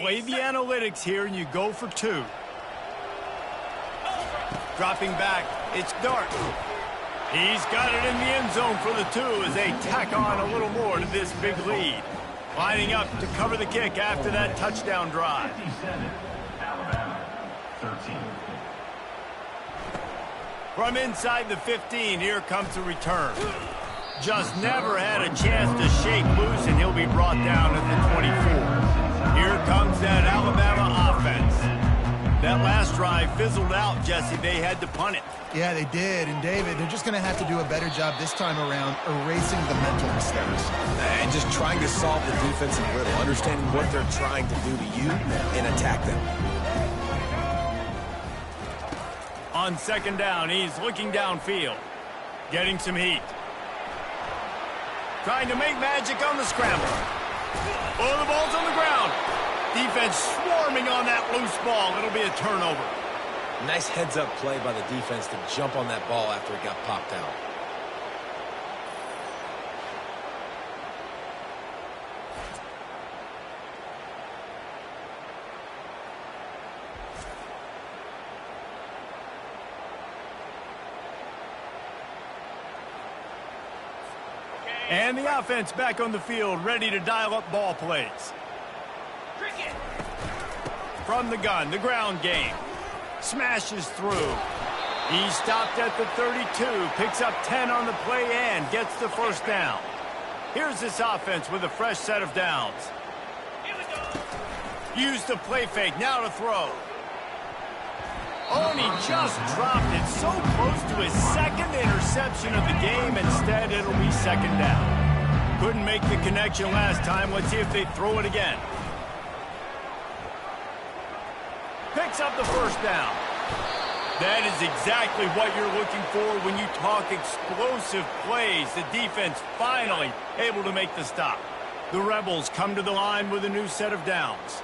Play the analytics here, and you go for 2. Dropping back, it's Dart. He's got it in the end zone for the 2 as they tack on a little more to this big lead. Lining up to cover the kick after that touchdown drive.
57, Alabama, 13.
From inside the 15, here comes the return. Just never had a chance to shake loose, and he'll be brought down at the 24. Here comes that Alabama offense. That last drive fizzled out, Jesse. They had to punt it.
Yeah, they did. And, David, they're just going to have to do a better job this time around erasing the mental mistakes.
And just trying to solve the defensive riddle, understanding what they're trying to do to you and attack them.
On 2nd down, he's looking downfield. Getting some heat. Trying to make magic on the scramble. Oh, the ball's on the ground. Defense swarming on that loose ball. It'll be a turnover.
Nice heads-up play by the defense to jump on that ball after it got popped out.
And the offense back on the field, ready to dial up ball plays. From the gun, the ground game. Smashes through. He stopped at the 32, picks up 10 on the play and gets the 1st down. Here's this offense with a fresh set of downs. Use the play fake, now to throw. Oh, and he just dropped it so close to his 2nd interception of the game. Instead, it'll be 2nd down. Couldn't make the connection last time. Let's see if they throw it again. Picks up the 1st down. That is exactly what you're looking for when you talk explosive plays. The defense finally able to make the stop. The Rebels come to the line with a new set of downs.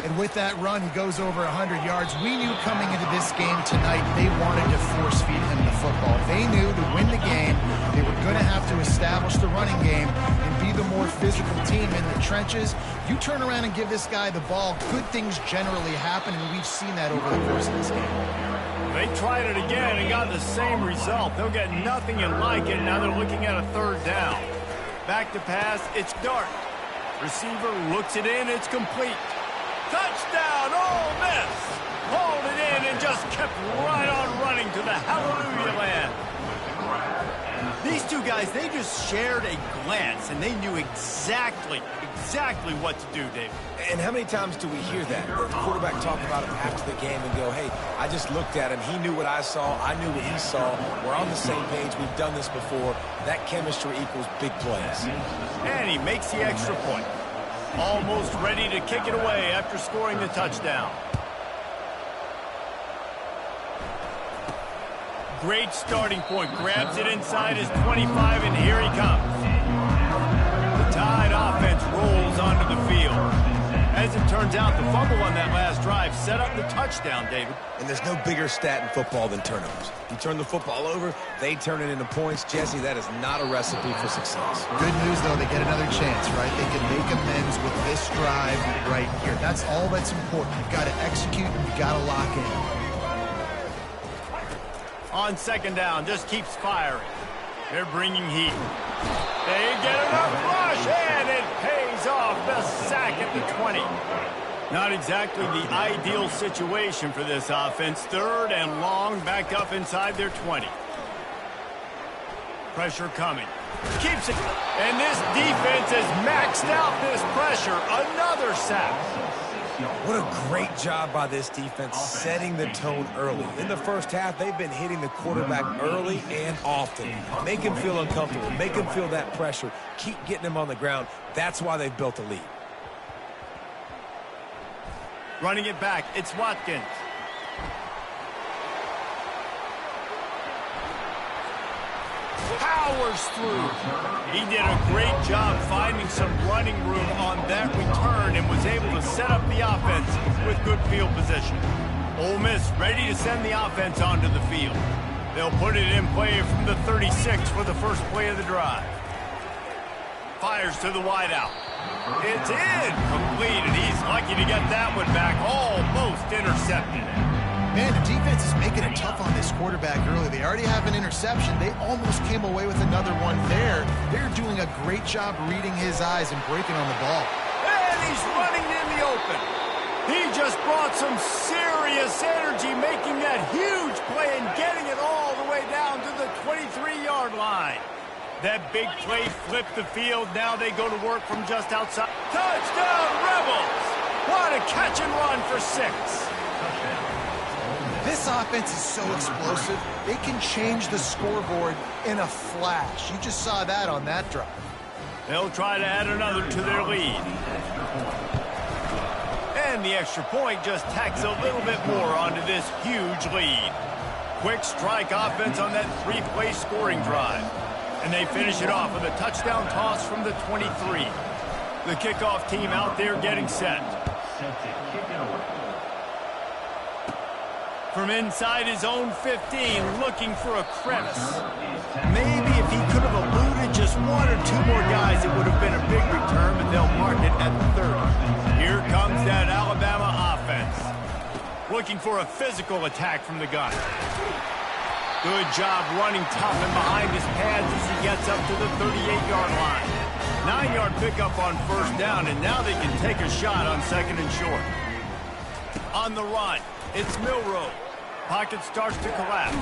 And with that run, he goes over 100 yards. We knew coming into this game tonight they wanted to force feed him the football. They knew to win the game, they were going to have to establish the running game and be the more physical team in the trenches. You turn around and give this guy the ball, good things generally happen, and we've seen that over the course of this game.
They tried it again and got the same result. They'll get nothing and like it. Now they're looking at a third down. Back to pass, it's Dart. Receiver looks it in, it's complete. Touchdown, Ole Miss! Hauled it in and just kept right on running to the hallelujah land. These two guys, they just shared a glance, and they knew exactly what to do, David.
And how many times do we hear that? The quarterback talk about him after the game and go, hey, I just looked at him. He knew what I saw. I knew what he saw. We're on the same page. We've done this before. That chemistry equals big plays.
And he makes the extra point. Almost ready to kick it away after scoring the touchdown. Great starting point. Grabs it inside his 25, and here he comes. The Tide offense rolls onto the field. As it turns out, the fumble on that last drive set up the touchdown, David.
And there's no bigger stat in football than turnovers. You turn the football over, they turn it into points. Jesse, that is not a recipe for success.
Good news, though, they get another chance, right? They can make amends with this drive right here. That's all that's important. You've got to execute, and you've got to lock in.
On second down, just keeps firing. They're bringing heat. They get enough rush, and it pays off. The sack at the 20. Not exactly the ideal situation for this offense. Third and long, back up inside their 20. Pressure coming. Keeps it. And this defense has maxed out this pressure. Another sack.
What a great job by this defense setting the tone early. In the first half, they've been hitting the quarterback early and often. Make him feel uncomfortable. Make him feel that pressure. Keep getting him on the ground. That's why they've built a lead.
Running it back, it's Watkins. Powers through. He did a great job finding some running room on that return and was able to set up the offense with good field position. Ole Miss ready to send the offense onto the field. They'll put it in play from the 36 for the first play of the drive. Fires to the wideout. It's incomplete, and he's lucky to get that one back. Almost intercepted.
Man, the defense is making it tough on this quarterback early. They already have an interception. They almost came away with another one there. They're doing a great job reading his eyes and breaking on the ball.
And he's running in the open. He just brought some serious energy, making that huge play and getting it all the way down to the 23-yard line. That big play flipped the field. Now they go to work from just outside. Touchdown, Rebels! What a catch and run for 6.
This offense is so explosive, they can change the scoreboard in a flash. You just saw that on that drive.
They'll try to add another to their lead. And the extra point just tacks a little bit more onto this huge lead. Quick strike offense on that 3-play scoring drive. And they finish it off with a touchdown toss from the 23. The kickoff team out there getting set. From inside his own 15, looking for a crevice. Maybe if he could have eluded just one or two more guys, it would have been a big return, but they'll mark it at 30. Here comes that Alabama offense. Looking for a physical attack from the gun. Good job running tough and behind his pads as he gets up to the 38-yard line. 9-yard pickup on first down, and now they can take a shot on second and short. On the run, it's Milroe. Pocket starts to collapse.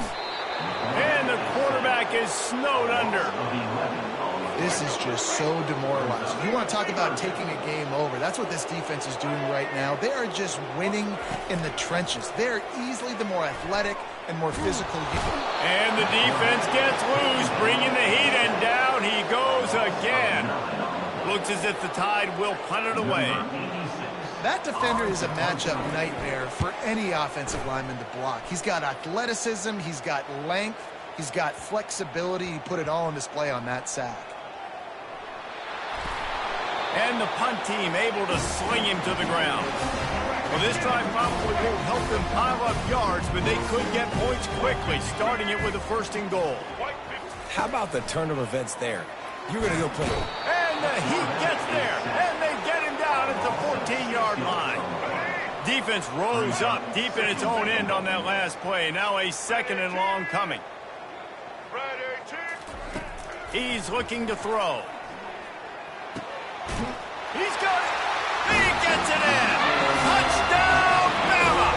And the quarterback is snowed under.
This is just so demoralizing. You want to talk about taking a game over. That's what this defense is doing right now. They are just winning in the trenches. They're easily the more athletic and more physical unit.
And the defense gets loose, bringing the heat, and down he goes again. Looks as if the Tide will punt it away.
That defender is a matchup nightmare for any offensive lineman to block. He's got athleticism, he's got length, he's got flexibility. He put it all on display on that sack.
And the punt team able to sling him to the ground. Well, this drive probably won't help them pile up yards, but they could get points quickly, starting it with a 1st and goal.
How about the turn of events there? You're going to go play.
And the Heat gets there, and they get him down at the 14-yard line. Defense rose up deep in its own end on that last play. Now a 2nd and long coming. He's looking to throw. He's got it. He gets it in. Touchdown, Bama!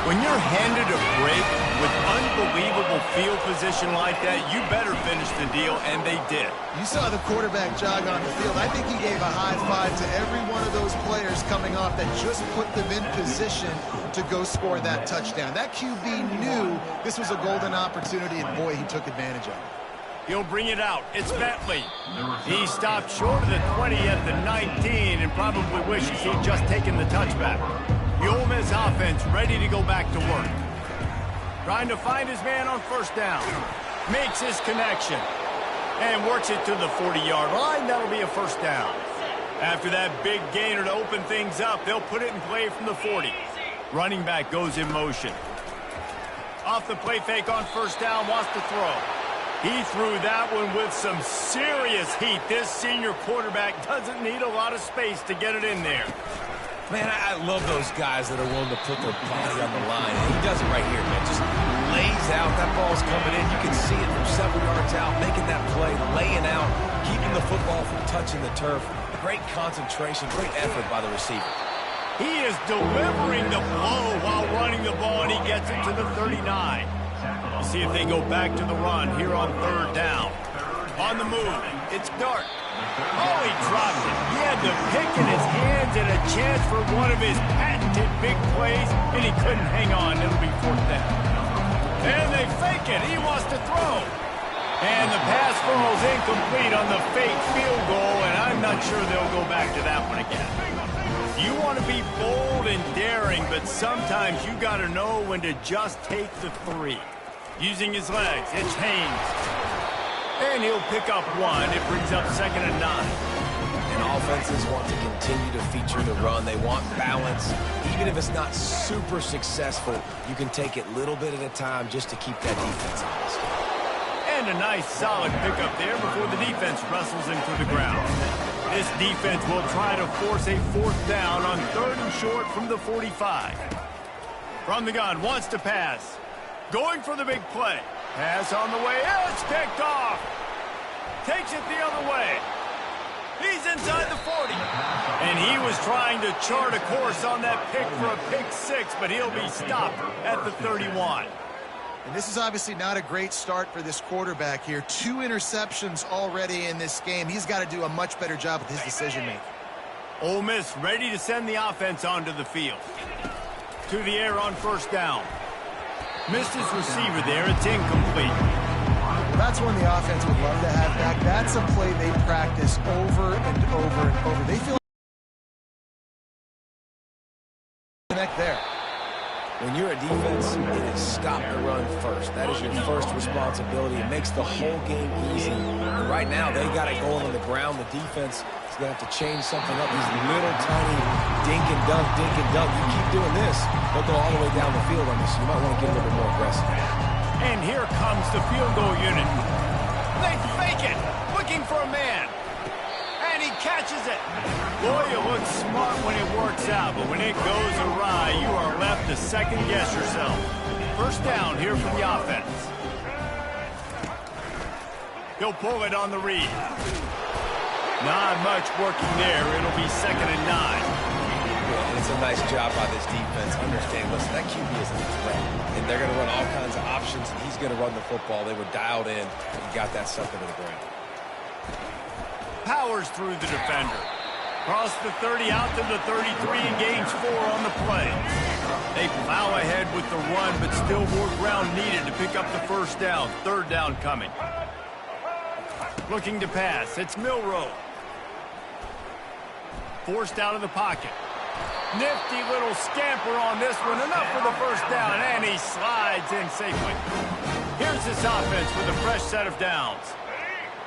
When you're handed a break with unbelievable field position like that, you better finish the deal, and they did.
You saw the quarterback jog on the field. I think he gave a high five to every one of those players coming off that just put them in position to go score that touchdown. That QB knew this was a golden opportunity, and boy, he took advantage of it.
He'll bring it out. It's Bentley. He stopped short of the 20 at the 19 and probably wishes he'd just taken the touchback. The Ole Miss offense ready to go back to work. Trying to find his man on 1st down. Makes his connection. And works it to the 40-yard line. That'll be a 1st down. After that big gainer to open things up, they'll put it in play from the 40. Running back goes in motion. Off the play fake on 1st down, wants to throw. He threw that one with some serious heat. This senior quarterback doesn't need a lot of space to get it in there.
Man, I love those guys that are willing to put their body on the line. And he does it right here, man. Just lays out. That ball's coming in. You can see it from several yards out, making that play, laying out, keeping the football from touching the turf. Great concentration, great effort by the receiver.
He is delivering the blow while running the ball, and he gets it to the 39. We'll see if they go back to the run here on 3rd down. On the move, it's Dart. Oh, he dropped it. He had the pick in his hands and a chance for one of his patented big plays, and he couldn't hang on. It'll be 4th down. And they fake it. He wants to throw. And the pass falls incomplete on the fake field goal, and I'm not sure they'll go back to that one again. You want to be bold and daring, but sometimes you got to know when to just take the 3. Using his legs, it's Haynes. And he'll pick up 1. It brings up 2nd and 9.
And offenses want to continue to feature the run. They want balance. Even if it's not super successful, you can take it little bit at a time just to keep that defense honest.
And a nice solid pickup there before the defense wrestles him to the ground. This defense will try to force a 4th down on 3rd and short from the 45. From the gun, wants to pass. Going for the big play. Pass on the way. It's picked off. Takes it the other way. He's inside the 40. And he was trying to chart a course on that pick for a pick 6, but he'll be stopped at the 31.
And this is obviously not a great start for this quarterback here. 2 interceptions already in this game. He's got to do a much better job with his decision-making.
Ole Miss ready to send the offense onto the field. To the air on 1st down. Missed his receiver there. It's incomplete.
Well, that's one the offense would love to have back. That's a play they practice over and over and over. They feel connect there.
When you're a defense, it is stop the run first. That is your first responsibility. It makes the whole game easy. And right now, they got it going on the ground. The defense is going to have to change something up. These little tiny dink and dunk, dink and dunk. You keep doing this, they'll go all the way down the field on this. You might want to get a little bit more aggressive.
And here comes the field goal unit. They fake it, looking for a man. And he catches it. Boy, you look smart when it works out, but when it goes awry, you are left to second-guess yourself. 1st down here for the offense. He'll pull it on the read. Not much working there. It'll be 2nd and 9.
Yeah, and it's a nice job by this defense. Understand, listen, that QB is a threat. And they're going to run all kinds of options, and he's going to run the football. They were dialed in and got that sucker to the ground.
Powers through the defender. Cross the 30 out to the 33 and gains 4 on the play. They plow ahead with the run, but still more ground needed to pick up the 1st down. 3rd down coming. Looking to pass. It's Milroe. Forced out of the pocket. Nifty little scamper on this one. Enough for the 1st down, and he slides in safely. Here's this offense with a fresh set of downs.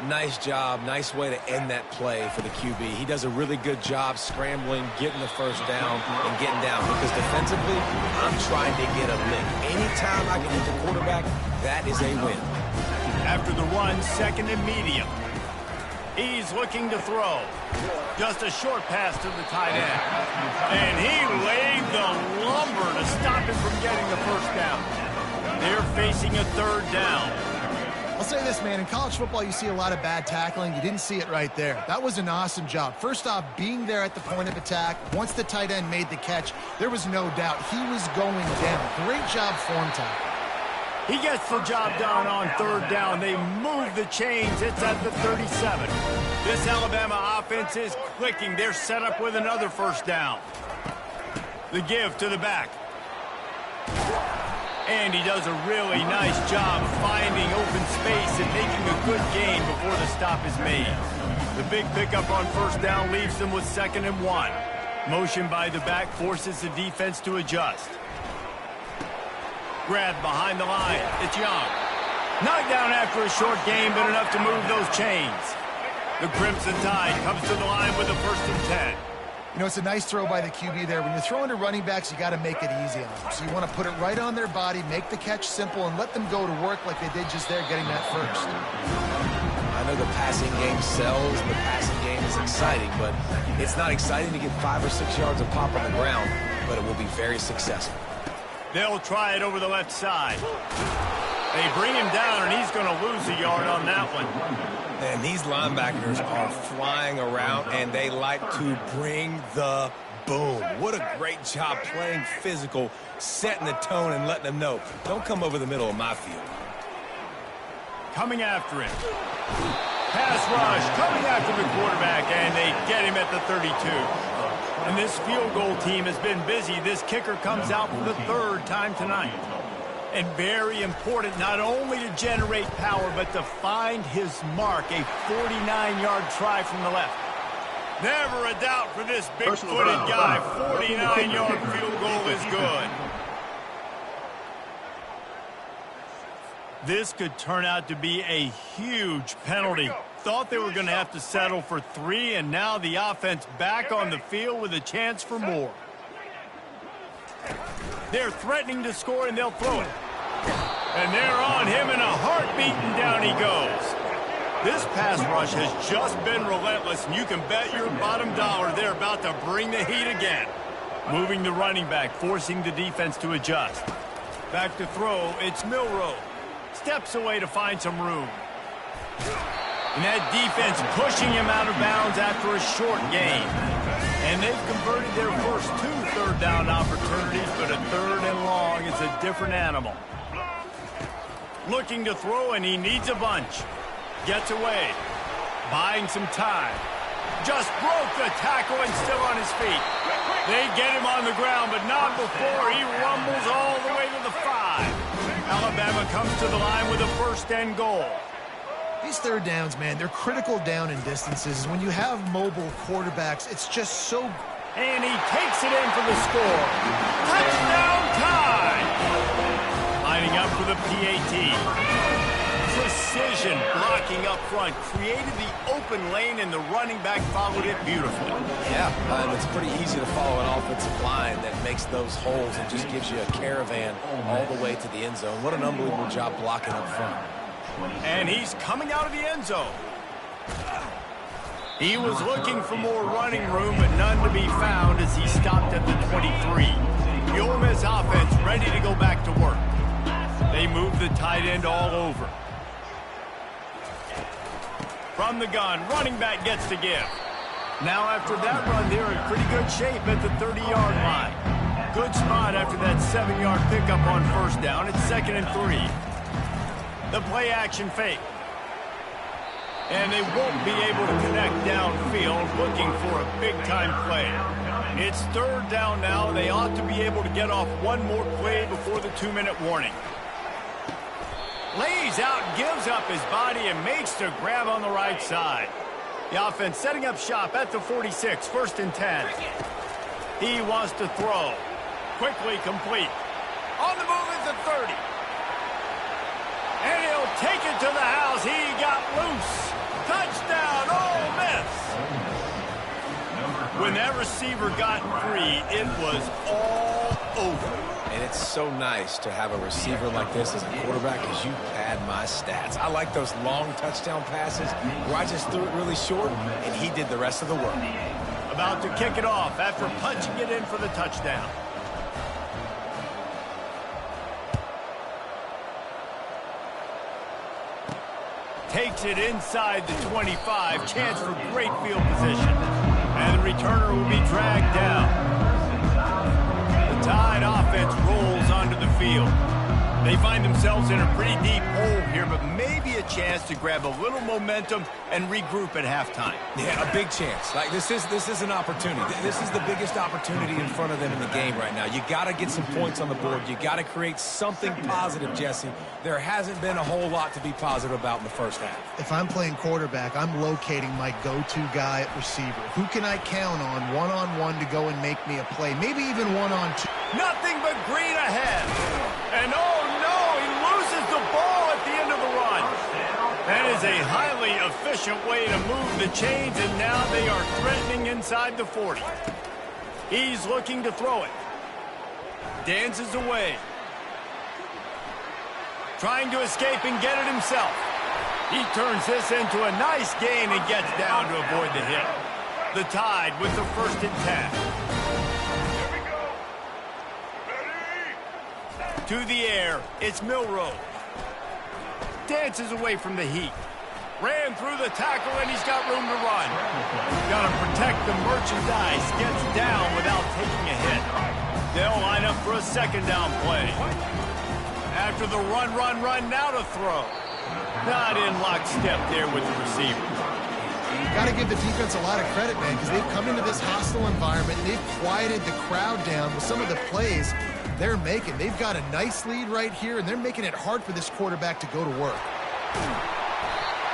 Nice job. Nice way to end that play for the QB. He does a really good job scrambling, getting the first down, and getting down. Because defensively, I'm trying to get a lick. Anytime I can hit the quarterback, that is a win.
After the run, second and medium. He's looking to throw. Just a short pass to the tight end. And he laid the lumber to stop him from getting the first down. They're facing a third down.
I'll say this, man. In college football, you see a lot of bad tackling. You didn't see it right there. That was an awesome job. First off, being there at the point of attack. Once the tight end made the catch, there was no doubt he was going down. Great job form tackle.
He gets the job done on third down. They move the chains. It's at the 37. This Alabama offense is clicking. They're set up with another first down. The give to the back. And he does a really nice job finding open space and making a good gain before the stop is made. The big pickup on first down leaves them with 2nd and 1. Motion by the back forces the defense to adjust. Grab behind the line. It's Young. Knocked down after a short game, but enough to move those chains. The Crimson Tide comes to the line with a 1st and 10.
You know, it's a nice throw by the QB there. When you're throwing to running backs, you got to make it easy on them. So you want to put it right on their body, make the catch simple, and let them go to work like they did just there, getting that first.
I know the passing game sells, the passing game is exciting, but it's not exciting to get 5 or 6 yards of pop on the ground, but it will be very successful.
They'll try it over the left side. They bring him down, and he's going to lose a yard on that one.
And these linebackers are flying around, and they like to bring the boom. What a great job playing physical, setting the tone, and letting them know, don't come over the middle of my field.
Coming after him. Pass rush, coming after the quarterback, and they get him at the 32. And this field goal team has been busy. This kicker comes out for the 3rd time tonight. And very important not only to generate power, but to find his mark, a 49-yard try from the left. Never a doubt for this big-footed guy. 49-yard field goal is good. This could turn out to be a huge penalty. Thought they were going to have to settle for 3, and now the offense back on the field with a chance for more. They're threatening to score, and they'll throw it. And they're on him in a heartbeat, and down he goes. This pass rush has just been relentless, and you can bet your bottom dollar they're about to bring the heat again. Moving the running back, forcing the defense to adjust. Back to throw, it's Milroe. Steps away to find some room. And that defense pushing him out of bounds after a short gain. And they've converted their first 2 third down opportunities, but a 3rd and long is a different animal. Looking to throw, and he needs a bunch. Gets away. Buying some time. Just broke the tackle and still on his feet. They get him on the ground, but not before he rumbles all the way to the 5. Alabama comes to the line with a 1st and goal.
These third downs, man, they're critical down in distances. When you have mobile quarterbacks, it's just so...
And he takes it in for the score. Touchdown time! Lining up for the PAT. Precision blocking up front. Created the open lane, and the running back followed it beautifully.
Yeah, it's pretty easy to follow an offensive line that makes those holes and just gives you a caravan all the way to the end zone. What an unbelievable job blocking up front.
And he's coming out of the end zone. He was looking for more running room, but none to be found as he stopped at the 23. The Ole Miss offense ready to go back to work. They move the tight end all over. From the gun, running back gets to give. Now after that run, they're in pretty good shape at the 30-yard line. Good spot after that 7-yard pickup on first down. It's 2nd and 3. The play action fake. And they won't be able to connect downfield, looking for a big-time play. It's 3rd down now. They ought to be able to get off one more play before the 2-minute warning. Lays out, gives up his body, and makes the grab on the right side. The offense setting up shop at the 46, 1st and 10. He wants to throw. Quickly complete. On the move is the 30. And he'll take it to the house. He got loose. Touchdown, Ole Miss! When that receiver got free, it was all over.
And it's so nice to have a receiver like this as a quarterback because you pad my stats. I like those long touchdown passes where I just threw it really short, and he did the rest of the work.
About to kick it off after punching it in for the touchdown. Takes it inside the 25. Chance for great field position. And the returner will be dragged down. The Tide offense rolls onto the field. They find themselves in a pretty deep hole here, but maybe a chance to grab a little momentum and regroup at halftime.
Yeah, a big chance. Like this is an opportunity. This is the biggest opportunity in front of them in the game right now. You got to get some points on the board. You got to create something positive, Jesse. There hasn't been a whole lot to be positive about in the first half.
If I'm playing quarterback, I'm locating my go-to guy at receiver. Who can I count on one-on-one to go and make me a play? Maybe even one-on-two.
Nothing but green ahead. And oh no, he loses the ball at the end of the run. That is a highly efficient way to move the chains, and now they are threatening inside the 40. He's looking to throw it. Dances away. Trying to escape and get it himself. He turns this into a nice gain and gets down to avoid the hit. The Tide with the 1st and 10. To the air, it's Milroe. Dances away from the heat. Ran through the tackle, and he's got room to run. Got to protect the merchandise. Gets down without taking a hit. They'll line up for a 2nd down play. After the run, now to throw. Not in lockstep there with the receiver.
Got to give the defense a lot of credit, man, because they've come into this hostile environment. They've quieted the crowd down with some of the plays they're making. They've got a nice lead right here, and they're making it hard for this quarterback to go to work.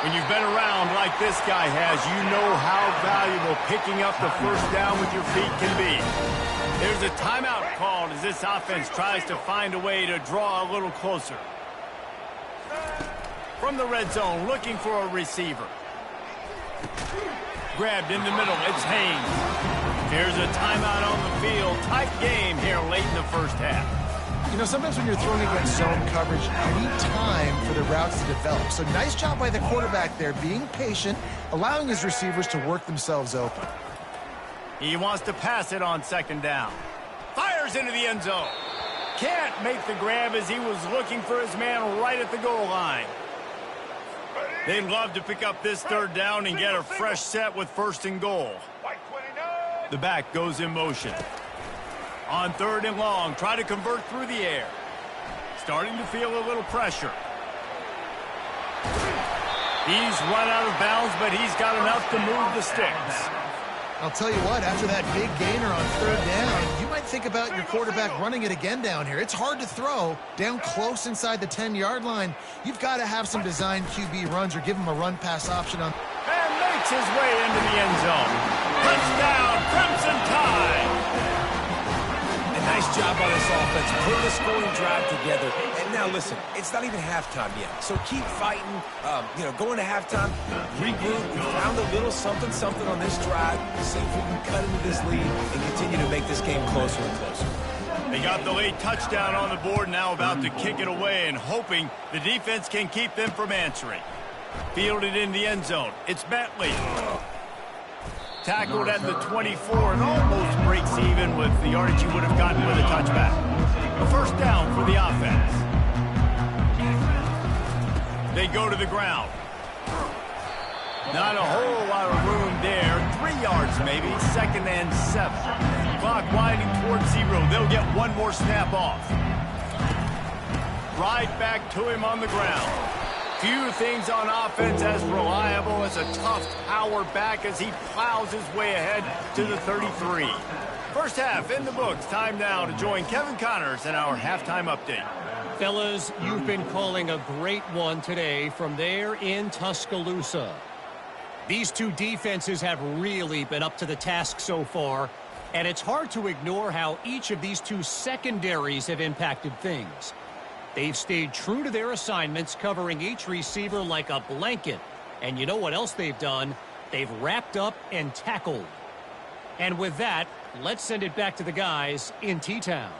When you've been around like this guy has, you know how valuable picking up the 1st down with your feet can be. There's a timeout called as this offense tries to find a way to draw a little closer. From the red zone, looking for a receiver. Grabbed in the middle, it's Haynes. Here's a timeout on the field. Tight game here late in the 1st half.
You know, sometimes when you're throwing against zone coverage, you need time for the routes to develop. So nice job by the quarterback there, being patient, allowing his receivers to work themselves open.
He wants to pass it on 2nd down. Fires into the end zone. Can't make the grab as he was looking for his man right at the goal line. They'd love to pick up this 3rd down and get a fresh set with 1st and goal. The back goes in motion. On 3rd and long, try to convert through the air. Starting to feel a little pressure. He's run out of bounds, but he's got enough to move the sticks.
I'll tell you what, after that big gainer on 3rd down, you might think about your quarterback running it again down here. It's hard to throw down close inside the 10-yard line. You've got to have some designed QB runs or give him a run-pass option on.
And makes his way into the end zone. Touchdown, Crimson Tide!
Nice job by this offense, putting the scoring drive together. And now listen, it's not even halftime yet. So keep fighting, going to halftime, regroup. We found a little something on this drive. See if we can cut into this lead and continue to make this game closer and closer.
They got the late touchdown on the board, now about to kick it away and hoping the defense can keep them from answering. Fielded in the end zone. It's Bentley. Tackled at the 24 and almost breaks even with the yardage he would have gotten with a touchback. A 1st down for the offense. They go to the ground. Not a whole lot of room there. 3 yards maybe. 2nd and 7. Clock winding towards 0. They'll get one more snap off. Right back to him on the ground. Few things on offense as reliable as a tough power back as he plows his way ahead to the 33. 1st half in the books. Time now to join Kevin Connors in our halftime update.
Fellas, you've been calling a great one today from there in Tuscaloosa. These two defenses have really been up to the task so far, and it's hard to ignore how each of these two secondaries have impacted things. They've stayed true to their assignments, covering each receiver like a blanket. And you know what else they've done? They've wrapped up and tackled. And with that, let's send it back to the guys in T-Town.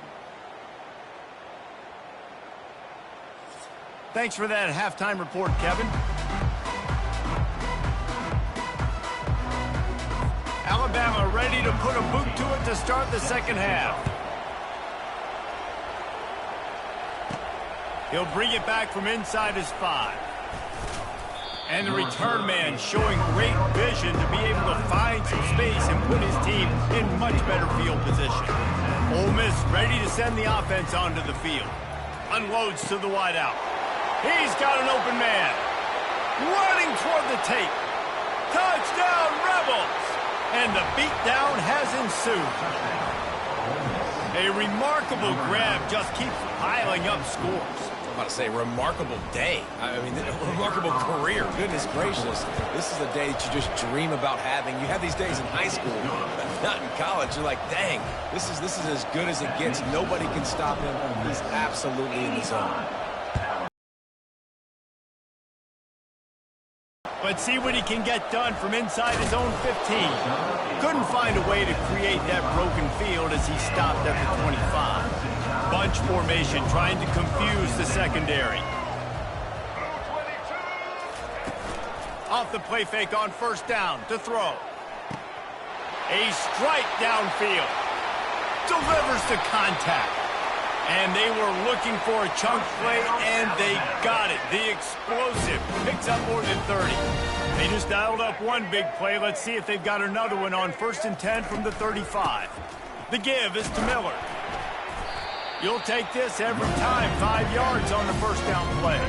Thanks for that halftime report, Kevin. Alabama ready to put a boot to it to start the second half. He'll bring it back from inside his 5. And the return man showing great vision to be able to find some space and put his team in much better field position. Ole Miss ready to send the offense onto the field. Unloads to the wideout. He's got an open man. Running toward the tape. Touchdown, Rebels! And the beatdown has ensued. A remarkable grab just keeps piling up scores.
I'm about to say, remarkable day. I mean, a remarkable career. Goodness gracious. This is a day that you just dream about having. You have these days in high school, but not in college. You're like, dang, this is as good as it gets. Nobody can stop him. He's absolutely in the zone.
Let's see what he can get done from inside his own 15. Couldn't find a way to create that broken field as he stopped at the 25. Bunch formation trying to confuse the secondary. Off the play fake on first down to throw. A strike downfield. Delivers to contact. And they were looking for a chunk play, and they got it. The explosive picks up more than 30. They just dialed up one big play. Let's see if they've got another one on 1st and 10 from the 35. The give is to Miller. You'll take this every time. 5 yards on the first down play.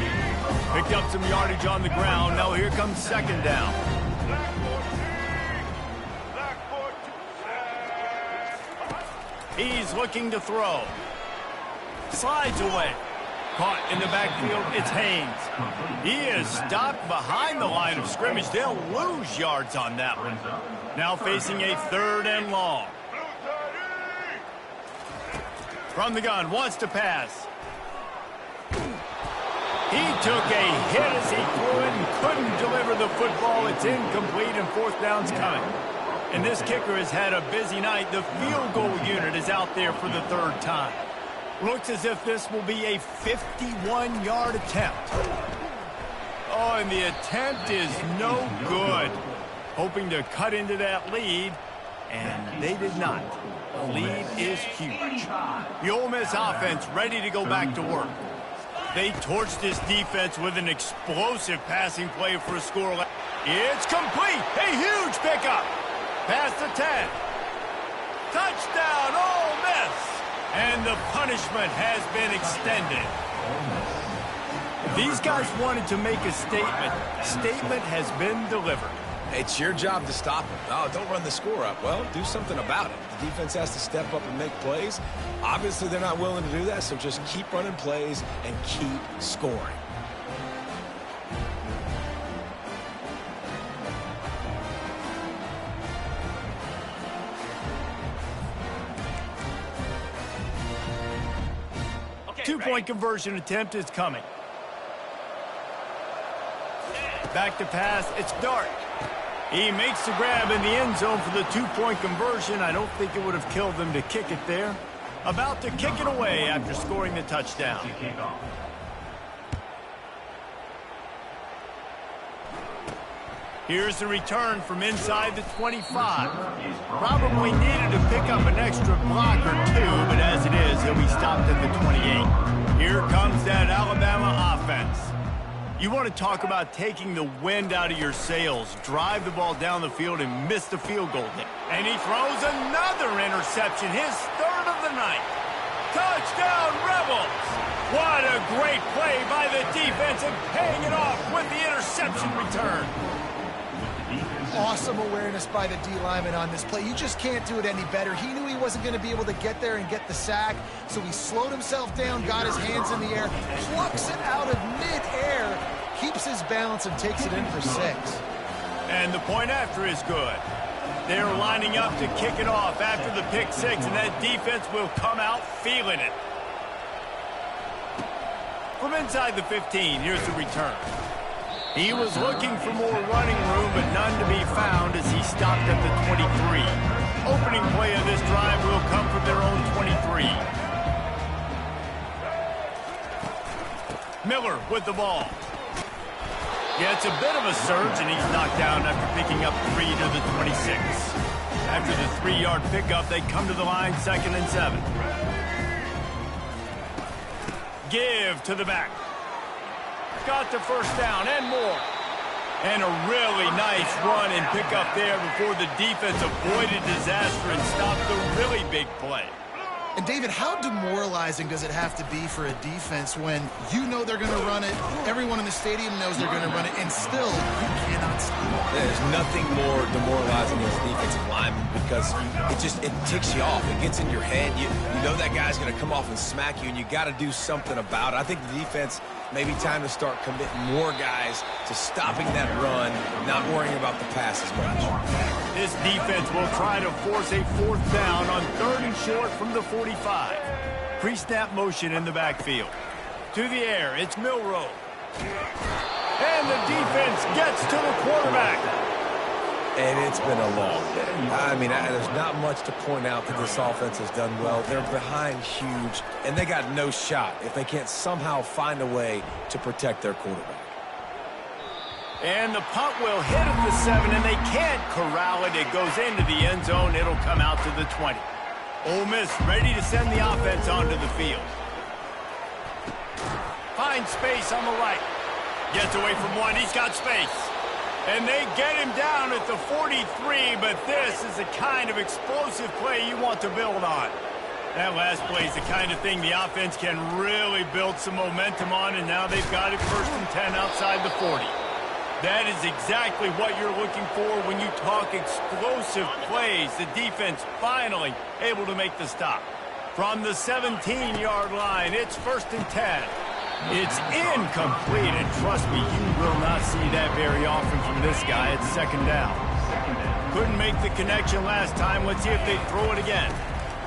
Picked up some yardage on the ground. Now here comes second down. He's looking to throw. Slides away. Caught in the backfield, it's Haynes. He is stopped behind the line of scrimmage. They'll lose yards on that one. Now facing a 3rd and long. From the gun, wants to pass. He took a hit as he threw it and couldn't deliver the football. It's incomplete and 4th down's coming. And this kicker has had a busy night. The field goal unit is out there for the 3rd time. Looks as if this will be a 51-yard attempt. Oh, and the attempt is no good. Hoping to cut into that lead, and they did not. The lead is huge. The Ole Miss offense ready to go back to work. They torched this defense with an explosive passing play for a score. It's complete. A huge pickup. Past the 10. Touchdown, Ole Miss. And the punishment has been extended. These guys wanted to make a statement. Statement has been delivered.
It's your job to stop him. Oh, don't run the score up. Well, do something about it. The defense has to step up and make plays. Obviously, they're not willing to do that, so just keep running plays and keep scoring.
Two-point conversion attempt is coming. Back to pass, it's Dart. He makes the grab in the end zone for the 2-point conversion. I don't think it would have killed them to kick it there. About to kick it away after scoring the touchdown. Here's the return from inside the 25. Probably needed to pick up an extra block or two, but as it is, he'll be stopped at the 28. Here comes that Alabama offense. You want to talk about taking the wind out of your sails. Drive the ball down the field and miss the field goal there. And he throws another interception, his 3rd of the night. Touchdown, Rebels! What a great play by the defense and paying it off with the interception return.
Awesome awareness by the D lineman on this play. You just can't do it any better. He knew he wasn't going to be able to get there and get the sack, so he slowed himself down, got his hands in the air, plucks it out of mid-air, keeps his balance, and takes it in for 6.
And the point after is good. They're lining up to kick it off after the pick 6, and that defense will come out feeling it. From inside the 15, here's the return. He was looking for more running room, but none to be found as he stopped at the 23. Opening play of this drive will come from their own 23. Miller with the ball. Gets a bit of a surge, and he's knocked down after picking up 3 to the 26. After the 3-yard pickup, they come to the line, 2nd and 7. Give to the back. Got the first down and more. And a really nice run and pickup there before the defense avoided disaster and stopped the really big play.
And, David, how demoralizing does it have to be for a defense when you know they're going to run it, everyone in the stadium knows they're going to run it, and still you cannot stop it?
There's nothing more demoralizing as a defensive lineman because it ticks you off. It gets in your head. You know that guy's going to come off and smack you, and you got to do something about it. I think the defense maybe time to start committing more guys to stopping that run, not worrying about the pass as much.
This defense will try to force a 4th down on 3rd and short from the 45. Pre-snap motion in the backfield. To the air, it's Milroe. And the defense gets to the quarterback.
And it's been a long day. I mean, there's not much to point out that this offense has done well. They're behind huge, and they got no shot if they can't somehow find a way to protect their quarterback.
And the punt will hit at the 7, and they can't corral it. It goes into the end zone. It'll come out to the 20. Ole Miss ready to send the offense onto the field. Finds space on the right. Gets away from one. He's got space. And they get him down at the 43, but this is the kind of explosive play you want to build on. That last play is the kind of thing the offense can really build some momentum on, and now they've got it 1st and 10 outside the 40. That is exactly what you're looking for when you talk explosive plays. The defense finally able to make the stop. From the 17-yard line, it's 1st and 10. It's incomplete, and trust me, you will not see that very often from this guy. It's 2nd down. Couldn't make the connection last time. Let's see if they throw it again.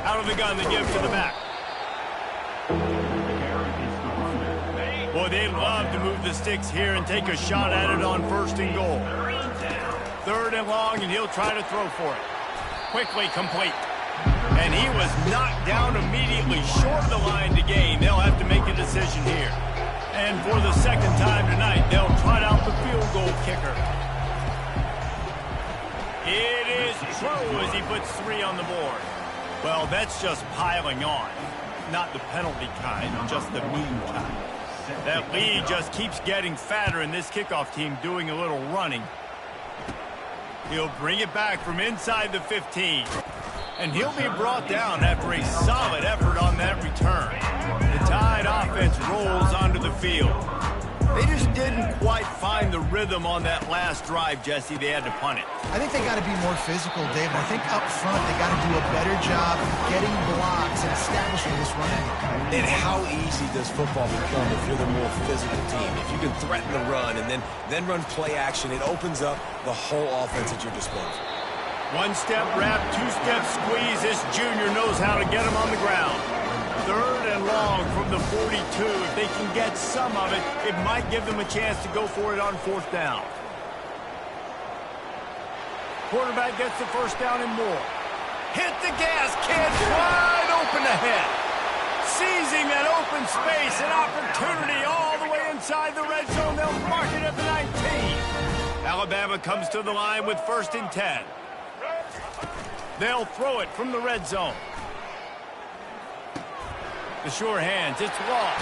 Out of the gun, they give to the back. Boy, they love to move the sticks here and take a shot at it on 1st and goal. 3rd and long, and he'll try to throw for it. Quickly complete. And he was knocked down immediately short of the line to gain. They'll have to make a decision here. And for the 2nd time tonight, they'll trot out the field goal kicker. It is true as he puts 3 on the board. Well, that's just piling on. Not the penalty kind, just the mean kind. That lead just keeps getting fatter, and this kickoff team doing a little running. He'll bring it back from inside the 15. And he'll be brought down after a solid effort on that return. The Tide offense rolls onto the field. They just didn't quite find the rhythm on that last drive, Jesse. They had to punt it.
I think they got to be more physical, David. I think up front they got to do a better job getting blocks and establishing this running.
And how easy does football become if you're the more physical team? If you can threaten the run and then run play action, it opens up the whole offense at your disposal.
1-step wrap, 2-step squeeze. This junior knows how to get him on the ground. 3rd and long from the 42. If they can get some of it, it might give them a chance to go for it on 4th down. Quarterback gets the 1st down and more. Hit the gas, kids, wide open ahead. Seizing that open space, an opportunity all the way inside the red zone. They'll mark it at the 19. Alabama comes to the line with 1st and 10. They'll throw it from the red zone. The sure hands, it's Law.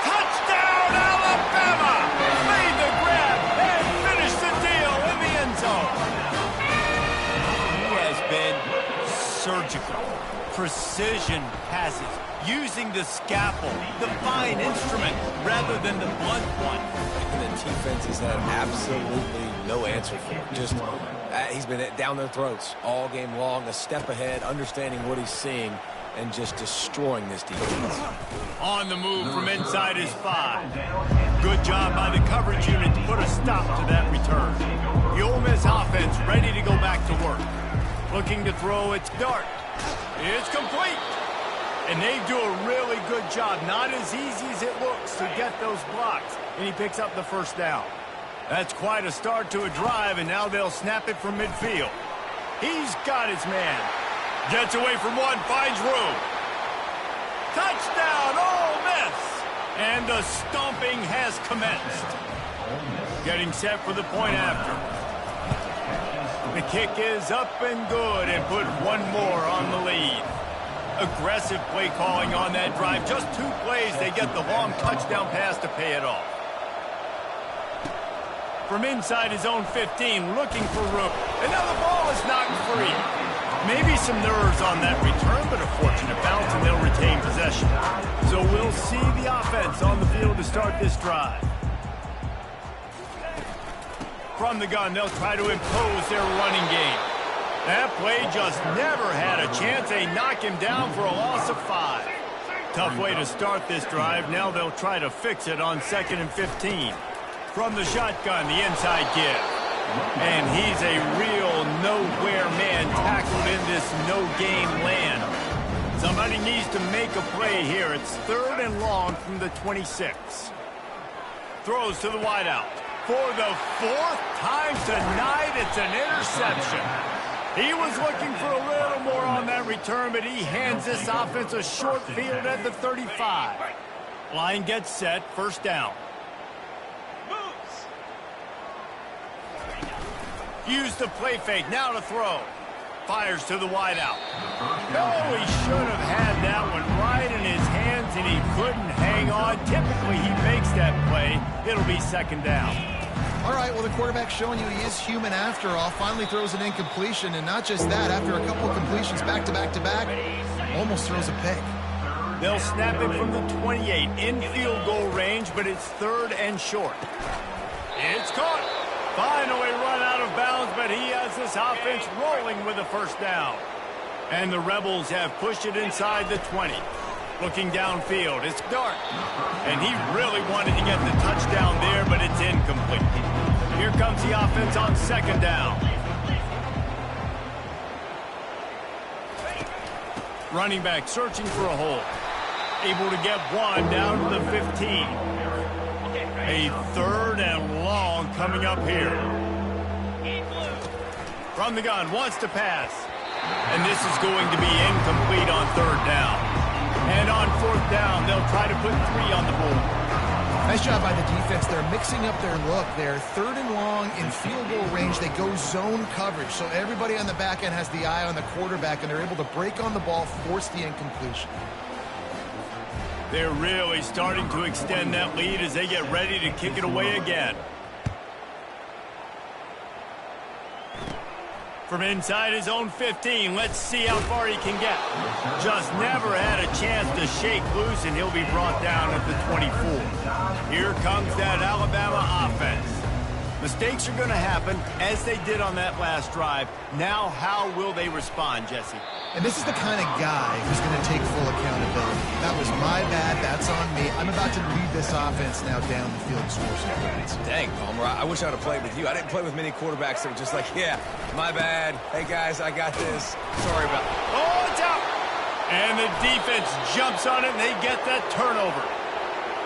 Touchdown, Alabama! Made the grab and finished the deal in the end zone. He has been surgical. Precision passes, using the scalpel, the fine instrument, rather than the blunt one.
And the defense has had absolutely no answer for it. Just, he's been down their throats all game long, a step ahead, understanding what he's seeing, and just destroying this defense.
On the move from inside his 5. Good job by the coverage unit to put a stop to that return. The Ole Miss offense ready to go back to work. Looking to throw its dart. It's complete. And they do a really good job. Not as easy as it looks to get those blocks. And he picks up the first down. That's quite a start to a drive, and now they'll snap it from midfield. He's got his man. Gets away from one, finds room. Touchdown, Ole Miss! And the stomping has commenced. Getting set for the point after. The kick is up and good, and put one more on the lead. Aggressive play calling on that drive. Just 2 plays, they get the long touchdown pass to pay it off. From inside his own 15, looking for room. And now the ball is knocked free. Maybe some nerves on that return, but a fortunate bounce, and they'll retain possession. So we'll see the offense on the field to start this drive. From the gun, they'll try to impose their running game. That play just never had a chance. They knock him down for a loss of 5. Tough way to start this drive. Now they'll try to fix it on 2nd and 15. From the shotgun, the inside give. And he's a real nowhere man tackled in this no-game land. Somebody needs to make a play here. It's 3rd and long from the 26. Throws to the wideout. For the 4th time tonight, it's an interception. He was looking for a little more on that return, but he hands this offense a short field at the 35. Line gets set, first down. Use the play fake, now to throw. Fires to the wideout. Oh, he should have had that one right in his hands, and he couldn't hang on. Typically, he makes that play. It'll be 2nd down.
All right, well, the quarterback's showing you he is human after all. Finally throws an incompletion, and not just that, after a couple of completions back-to-back-to-back, almost throws a pick.
They'll snap it from the 28, in field goal range, but it's 3rd and short. It's caught. Finally run out of bounds, but he has this offense rolling with a first down. And the Rebels have pushed it inside the 20. Looking downfield, it's Dart. And he really wanted to get the touchdown there, but it's incomplete. Here comes the offense on 2nd down. Running back searching for a hole. Able to get one down to the 15. A 3rd and long coming up here. From the gun, wants to pass. And this is going to be incomplete on 3rd down. And on 4th down, they'll try to put 3 on the board.
Nice job by the defense. They're mixing up their look. They're 3rd and long in field goal range. They go zone coverage. So everybody on the back end has the eye on the quarterback, and they're able to break on the ball, force the incompletion.
They're really starting to extend that lead as they get ready to kick it away again. From inside his own 15, let's see how far he can get. Just never had a chance to shake loose, and he'll be brought down at the 24. Here comes that Alabama offense. Mistakes are going to happen, as they did on that last drive. Now, how will they respond, Jesse?
And this is the kind of guy who's going to take full accountability. That was my bad. That's on me. I'm about to lead this offense now down the field and score some points.
Dang, Palmer, I wish I would have played with you. I didn't play with many quarterbacks that were just like, yeah, my bad. Hey, guys, I got this. Sorry about it.
Oh, it's out! And the defense jumps on it, and they get that turnover.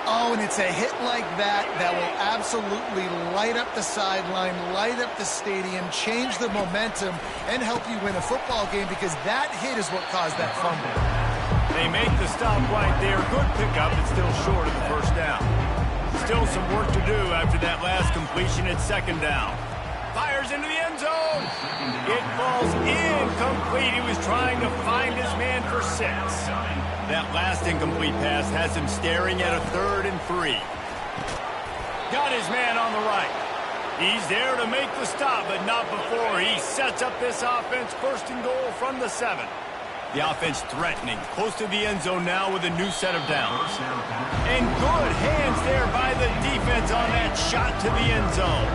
Oh, and it's a hit like that that will absolutely light up the sideline, light up the stadium, change the momentum, and help you win a football game, because that hit is what caused that fumble.
They make the stop right there. Good pickup. It's still short of the first down. Still some work to do after that last completion at 2nd down. Fires into the end zone. It falls incomplete. He was trying to find his man for 6. That last incomplete pass has him staring at a 3rd and 3. Got his man on the right. He's there to make the stop, but not before he sets up this offense. 1st and goal from the 7. The offense threatening, close to the end zone now with a new set of downs. And good hands there by the defense on that shot to the end zone.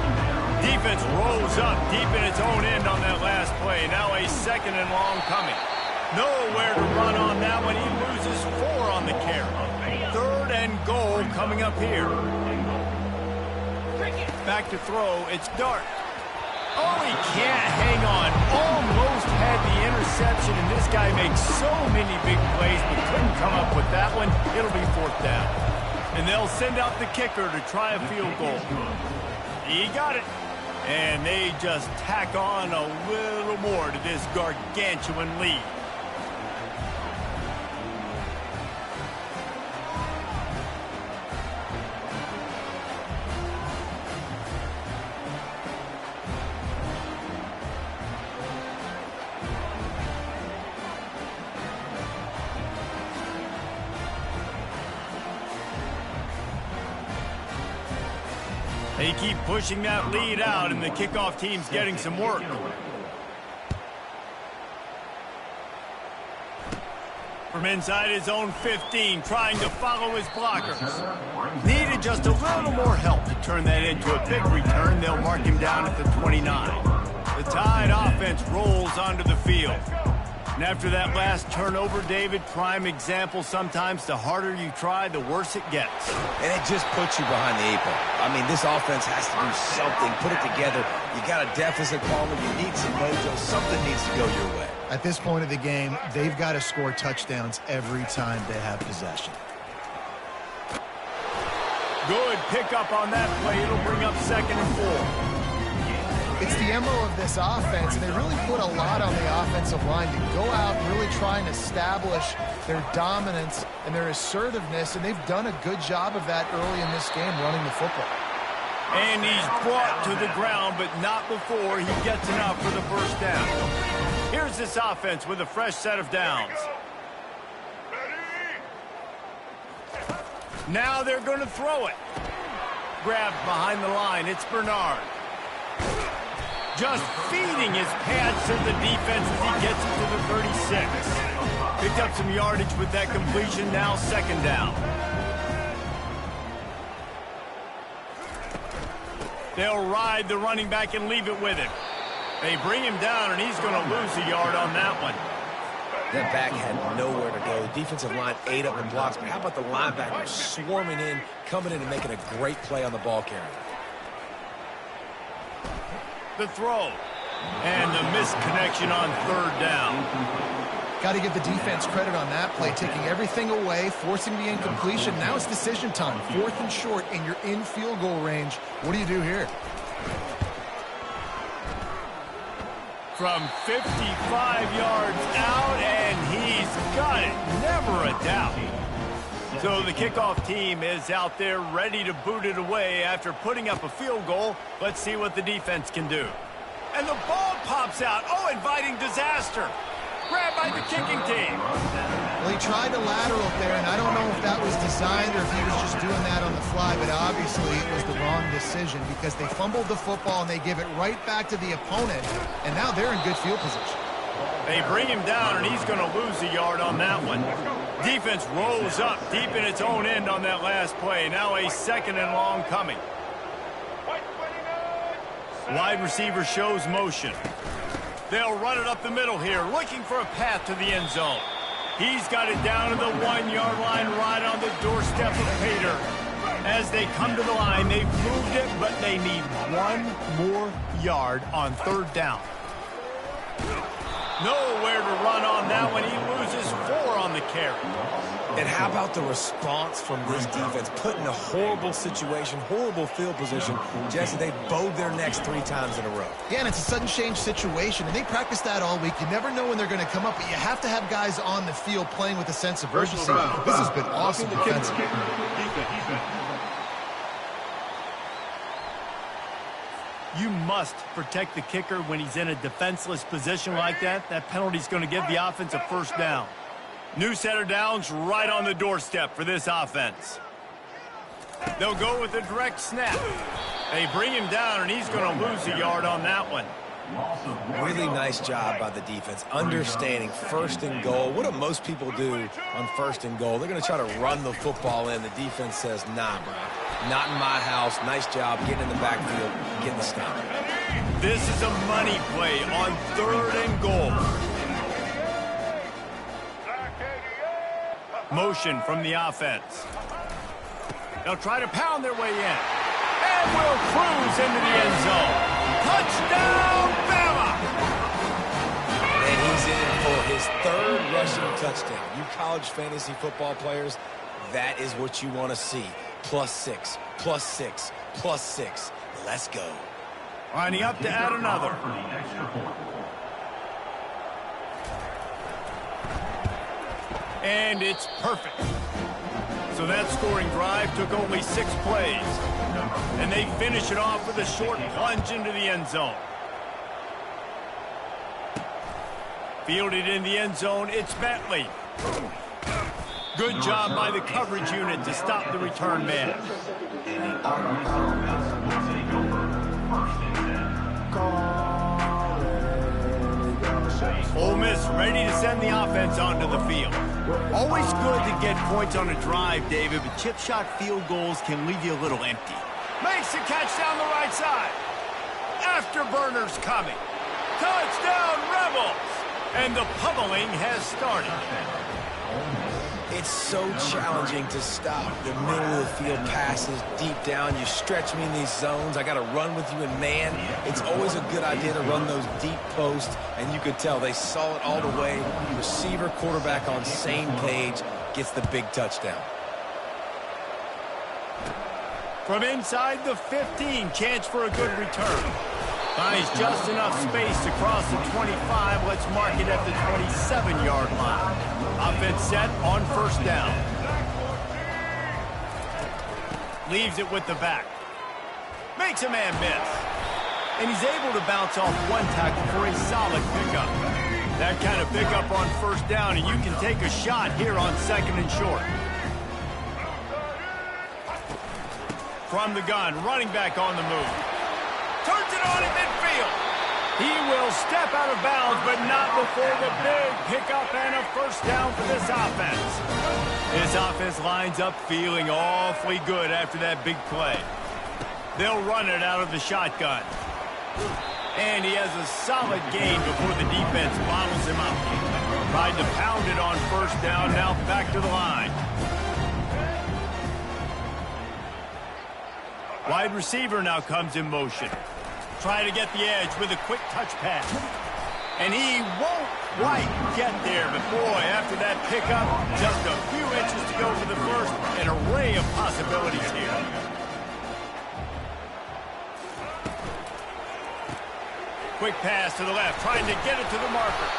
Defense rolls up deep in its own end on that last play. Now a 2nd and long coming. Nowhere to run on that one. He loses 4 on the carry. 3rd and goal coming up here. Back to throw. It's Dart. Oh, he can't hang on. Almost had the interception, and this guy makes so many big plays, but couldn't come up with that one. It'll be 4th down. And they'll send out the kicker to try a field goal. He got it. And they just tack on a little more to this gargantuan lead. They keep pushing that lead out, and the kickoff team's getting some work. From inside his own 15, trying to follow his blockers. Needed just a little more help to turn that into a big return. They'll mark him down at the 29. The Tide offense rolls onto the field. And after that last turnover, David, prime example, sometimes the harder you try, the worse it gets.
And it just puts you behind the 8 ball. I mean, this offense has to do something, put it together. You got a deficit, Palmer, you need some mojo. Something needs to go your way.
At this point of the game, they've got to score touchdowns every time they have possession.
Good pickup on that play. It'll bring up 2nd and 4.
It's the MO of this offense, and they really put a lot on the offensive line to go out and really try and establish their dominance and their assertiveness, and they've done a good job of that early in this game, running the football.
And he's brought to the ground, but not before he gets enough for the 1st down. Here's this offense with a fresh set of downs. Now they're going to throw it. Grabbed behind the line. It's Bernard. Just feeding his pads to the defense as he gets it to the 36. Picked up some yardage with that completion. Now 2nd down. They'll ride the running back and leave it with him. They bring him down, and he's going to lose a yard on that one.
That back had nowhere to go. The defensive line ate up the blocks, but how about the linebackers swarming in, coming in and making a great play on the ball carrier?
The throw. And the missed connection on 3rd down.
Got to give the defense credit on that play, taking everything away, forcing the incompletion. Now it's decision time. 4th and short, and you're in field goal range. What do you do here?
From 55 yards out, and he's got it. Never a doubt. So the kickoff team is out there ready to boot it away after putting up a field goal. Let's see what the defense can do. And the ball pops out. Oh, inviting disaster. Grabbed by the kicking team.
Well, he tried to lateral there, and I don't know if that was designed or if he was just doing that on the fly, but obviously it was the wrong decision because they fumbled the football and they give it right back to the opponent, and now they're in good field position.
They bring him down, and he's going to lose a yard on that one. Defense rolls up deep in its own end on that last play. Now a 2nd and long coming. Wide receiver shows motion. They'll run it up the middle here, looking for a path to the end zone. He's got it down to the 1-yard line, right on the doorstep of Pater. As they come to the line, they've moved it, but they need 1 more yard on 3rd down. Nowhere to run on that one. He loses 4 on the carry.
And how about the response from this defense? Put in a horrible situation, horrible field position. Jesse, they bowed their necks 3 times in a row.
Yeah, and it's a sudden change situation, and they practice that all week. You never know when they're going to come up, but you have to have guys on the field playing with a sense of urgency. This has been awesome defensively.
You must protect the kicker when he's in a defenseless position like that. That penalty's going to give the offense a 1st down. New set of downs right on the doorstep for this offense. They'll go with a direct snap. They bring him down, and he's going to lose a yard on that one.
Really nice job by the defense, understanding 1st and goal. What do most people do on 1st and goal? They're going to try to run the football in. The defense says, nah, bro, not in my house. Nice job getting in the backfield, getting the stop.
This is a money play on 3rd and goal. Motion from the offense. They'll try to pound their way in. And will cruise into the end zone. Touchdown, Bama!
And he's in for his third rushing touchdown. You college fantasy football players, that is what you want to see. +6, +6, +6. Let's go.
Lining up to add another.
For the extra point.
And it's perfect. So that scoring drive took only 6 plays. And they finish it off with a short plunge into the end zone. Fielded in the end zone, it's Bentley. Good job by the coverage unit to stop the return man. Ole Miss ready to send the offense onto the field. Always good to get points on a drive, David, but chip shot field goals can leave you a little empty. Makes the catch down the right side. Afterburners coming. Touchdown, Rebels! And the pummeling has started.
It's so challenging to stop the middle of the field passes deep down. You stretch me in these zones. I got to run with you in man. It's always a good idea to run those deep posts, and you could tell they saw it all the way. Receiver, quarterback on same page, gets the big touchdown.
From inside the 15, chance for a good return. Finds just enough space to cross the 25. Let's mark it at the 27-yard line. Offense set on first down. Leaves it with the back. Makes a man miss. And he's able to bounce off one tackle for a solid pickup. That kind of pickup on first down, and you can take a shot here on 2nd and short. From the gun, running back on the move. Turns it on in midfield. He will step out of bounds, but not before the big pickup and a first down for this offense. This offense lines up feeling awfully good after that big play. They'll run it out of the shotgun. And he has a solid gain before the defense bottles him up. Tried to pound it on first down, now back to the line. Wide receiver now comes in motion. Try to get the edge with a quick touch pass. And he won't quite get there, but boy, after that pickup, just a few inches to go for the first. An array of possibilities here. Quick pass to the left, trying to get it to the marker.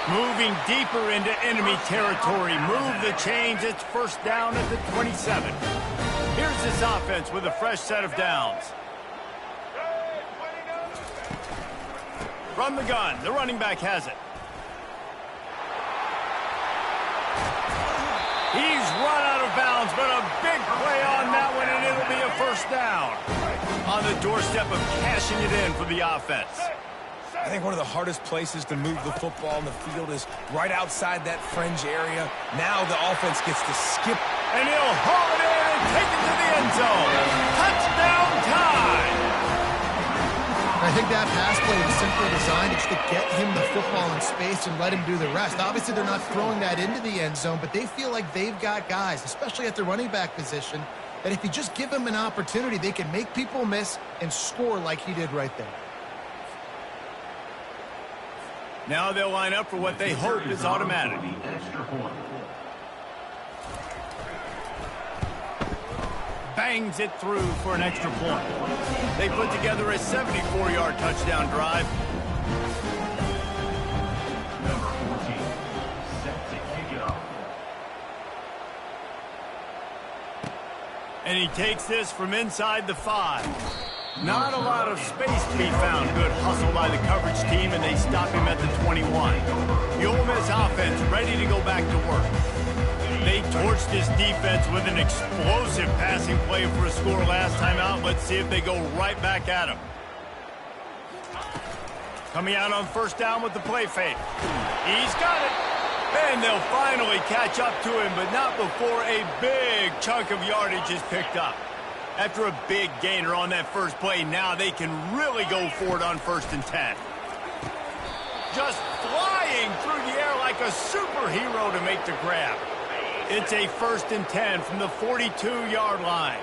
Moving deeper into enemy territory. Move the chains, it's first down at the 27. Here's this offense with a fresh set of downs. From the gun, the running back has it. He's run out of bounds, but a big play on that one, and it'll be a first down. On the doorstep of cashing it in for the offense.
I think one of the hardest places to move the football in the field is right outside that fringe area. Now the offense gets to skip.
And he'll haul it in and take it to the end zone. Touchdown time!
I think that pass play was simply designed just to get him the football in space and let him do the rest. Obviously, they're not throwing that into the end zone, but they feel like they've got guys, especially at the running back position, that if you just give them an opportunity, they can make people miss and score like he did right there.
Now they'll line up for what they hope is automatic. Bangs it through for an extra point. They put together a 74-yard touchdown drive.
Number 14, set to kick it off.
And he takes this from inside the 5. Not a lot of space to be found. Good hustle by the coverage team, and they stop him at the 21. The Ole Miss offense ready to go back to work. They torched this defense with an explosive passing play for a score last time out. Let's see if they go right back at him. Coming out on first down with the play fake. He's got it. And they'll finally catch up to him, but not before a big chunk of yardage is picked up. After a big gainer on that first play, now they can really go for it on 1st and 10. Just flying through the air like a superhero to make the grab. It's a 1st and 10 from the 42-yard line.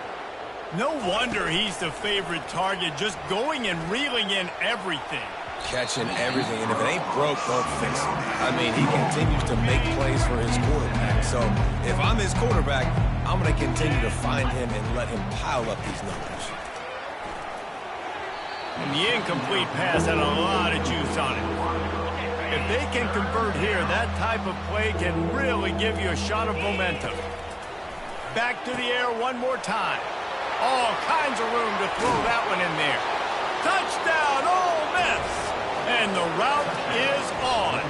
No wonder he's the favorite target, just going and reeling in everything.
Catching everything, and if it ain't broke, don't fix it. I mean, he continues to make plays for his quarterback. So if I'm his quarterback, I'm going to continue to find him and let him pile up these numbers.
And the incomplete pass had a lot of juice on it. If they can convert here, that type of play can really give you a shot of momentum. Back to the air one more time. All kinds of room to throw that one in there. Touchdown, Ole Miss! And the route is on.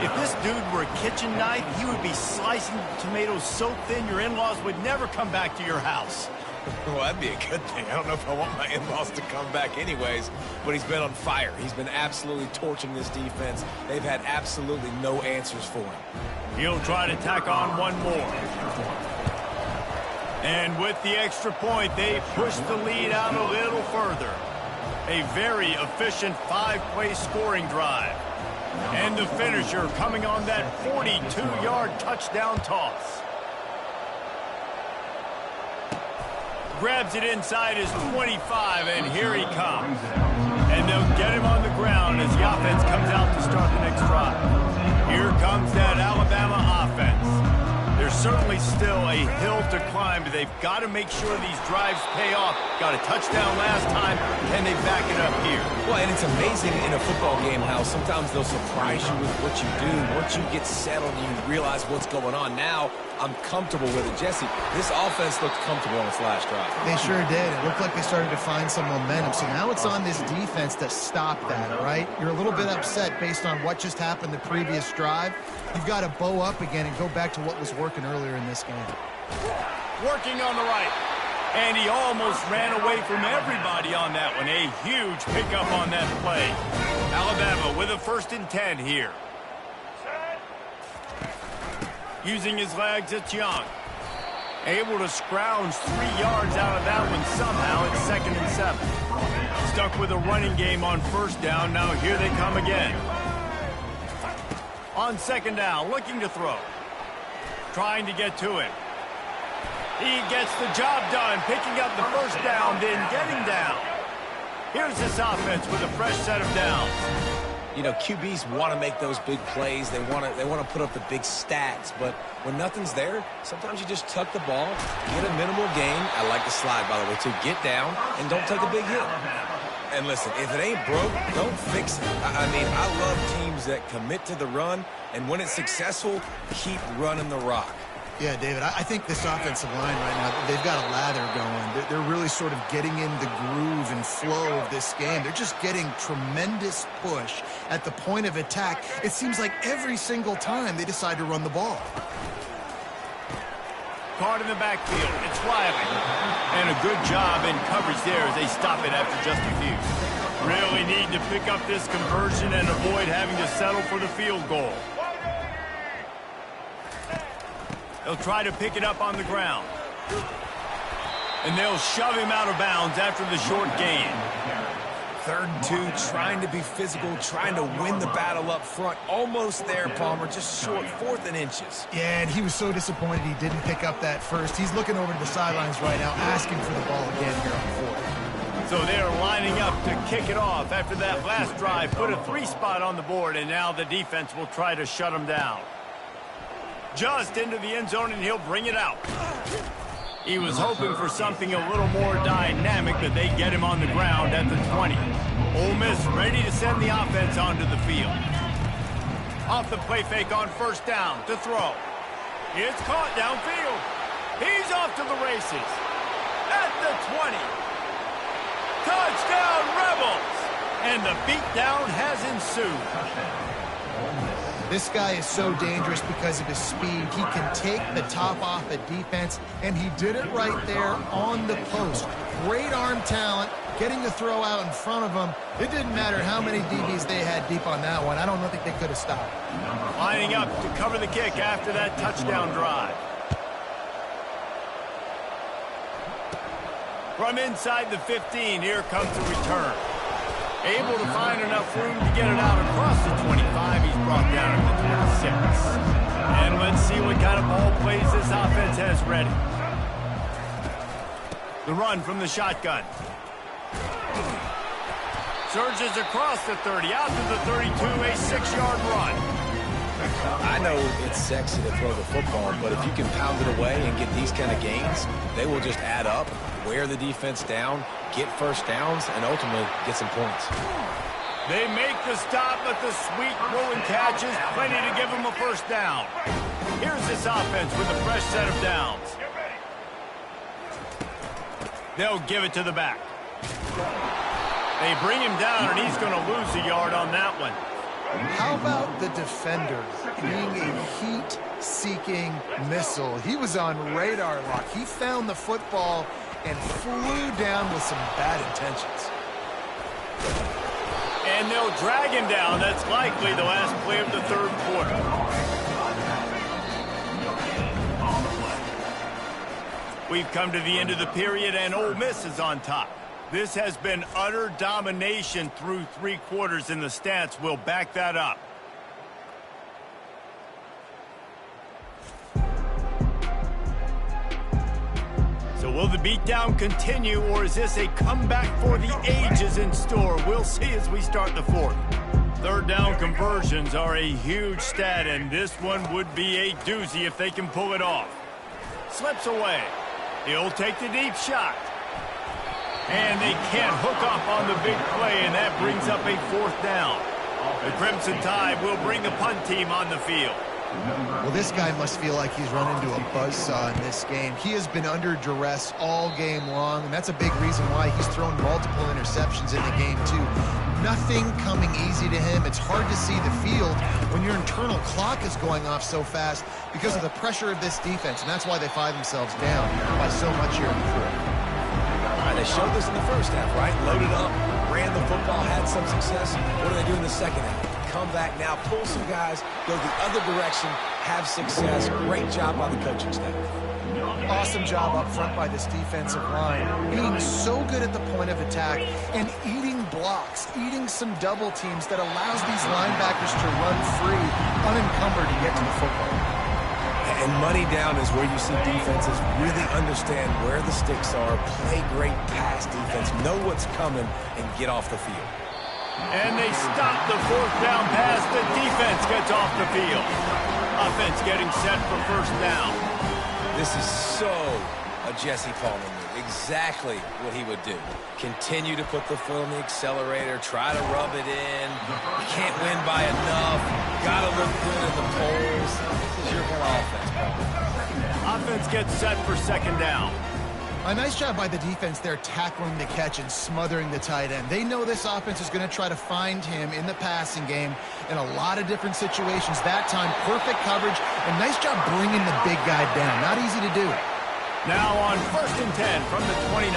If this dude were a kitchen knife, he would be slicing tomatoes so thin your in-laws would never come back to your house.
Well, that'd be a good thing. I don't know if I want my in-laws to come back anyways, but he's been on fire. He's been absolutely torching this defense. They've had absolutely no answers for him.
He'll try to tack on one more. And with the extra point, they push the lead out a little further. A very efficient 5-play scoring drive. And the finisher coming on that 42-yard touchdown toss. Grabs it inside his 25, and here he comes. And they'll get him on the ground as the offense comes out to start the next drive. Here comes that Alabama offense. There's certainly still a hill to climb, but they've got to make sure these drives pay off. Got a touchdown last time. Can they back it up here?
Well, and it's amazing in a football game how sometimes they'll surprise you with what you do. Once you get settled, you realize what's going on. Now, I'm comfortable with it. Jesse, this offense looked comfortable on its last drive.
They sure did. It looked like they started to find some momentum. So now it's on this defense to stop that, all right? You're a little bit upset based on what just happened the previous drive. You've got to bow up again and go back to what was working earlier in this game.
Working on the right. And he almost ran away from everybody on that one. A huge pickup on that play. Alabama with a 1st and 10 here. Using his legs, it's Young. Able to scrounge 3 yards out of that one somehow. It's 2nd and 7. Stuck with a running game on 1st down. Now here they come again. On 2nd down, looking to throw. Trying to get to it. He gets the job done, picking up the 1st down, then getting down. Here's this offense with a fresh set of downs.
You know, QBs want to make those big plays. They want to put up the big stats. But when nothing's there, sometimes you just tuck the ball, get a minimal gain. I like the slide, by the way, to get down and don't take a big hit. And listen, if it ain't broke, don't fix it. I mean, I love teams that commit to the run, and when it's successful, keep running the rock.
Yeah, David, I think this offensive line right now, they've got a lather going. They're really sort of getting in the groove and flow of this game. They're just getting tremendous push at the point of attack. It seems like every single time they decide to run the ball.
Caught in the backfield. It's Wiley. And a good job in coverage there as they stop it after just a few. Really need to pick up this conversion and avoid having to settle for the field goal. They'll try to pick it up on the ground. And they'll shove him out of bounds after the short gain.
3rd and 2, trying to be physical, trying to win the battle up front. Almost there, Palmer, just short, 4th and inches.
Yeah, and he was so disappointed he didn't pick up that first. He's looking over to the sidelines right now, asking for the ball again here on 4th.
So they're lining up to kick it off after that last drive. Put a 3-spot on the board, and now the defense will try to shut him down. Just into the end zone, and he'll bring it out. He was hoping for something a little more dynamic, but they get him on the ground at the 20. Ole Miss ready to send the offense onto the field. Off the play fake on 1st down to throw. It's caught downfield. He's off to the races. At the 20. Touchdown, Rebels! And the beatdown has ensued.
This guy is so dangerous because of his speed. He can take the top off a defense, and he did it right there on the post. Great arm talent, getting the throw out in front of him. It didn't matter how many DBs they had deep on that one. I don't think they could have stopped.
Lining up to cover the kick after that touchdown drive. From inside the 15, here comes the return. Able to find enough room to get it out across the 25. He's brought down at the 26. And let's see what kind of ball plays this offense has ready. The run from the shotgun. Surges across the 30, out to the 32, a 6-yard run.
I know it's sexy to throw the football, but if you can pound it away and get these kind of gains, they will just add up, wear the defense down, get first downs, and ultimately get some points.
They make the stop, but the sweet throw and catch is plenty to give them a first down. Here's this offense with a fresh set of downs. They'll give it to the back. They bring him down, and he's going to lose a yard on that one.
How about the defender being a heat-seeking missile? He was on radar lock. He found the football and flew down with some bad intentions.
And they'll drag him down. That's likely the last play of the third quarter. We've come to the end of the period, and Ole Miss is on top. This has been utter domination through 3 quarters, and the stats will back that up. So will the beatdown continue, or is this a comeback for the ages in store? We'll see as we start the fourth. Third down conversions are a huge stat, and this one would be a doozy if they can pull it off. Slips away. He'll take the deep shot. And they can't hook up on the big play, and that brings up a fourth down. The Crimson Tide will bring the punt team on the field.
Well, this guy must feel like he's run into a buzzsaw in this game. He has been under duress all game long, and that's a big reason why he's thrown multiple interceptions in the game, too. Nothing coming easy to him. It's hard to see the field when your internal clock is going off so fast because of the pressure of this defense, and that's why they find themselves down by so much here in the fourth.
They showed this in the first half, right? Loaded up, ran the football, had some success. What do they do in the second half? Come back now, pull some guys, go the other direction, have success. Great job by the coaching staff.
Awesome job up front by this defensive line, being so good at the point of attack and eating blocks, eating some double teams that allows these linebackers to run free, unencumbered to get to the football.
And money down is where you see defenses really understand where the sticks are, play great pass defense, know what's coming, and get off the field.
And they stop the fourth down pass. The defense gets off the field. Offense getting set for first down.
This is so a Jesse Palmer move. Exactly what he would do. Continue to put the foot on the accelerator, try to rub it in. You can't win by enough. Got to look good in the polls. This is your kind of offense, Paul.
Offense gets set for second down.
A nice job by the defense there tackling the catch and smothering the tight end. They know this offense is going to try to find him in the passing game in a lot of different situations. That time, perfect coverage, and nice job bringing the big guy down. Not easy to do.
Now on 1st and 10 from the 29.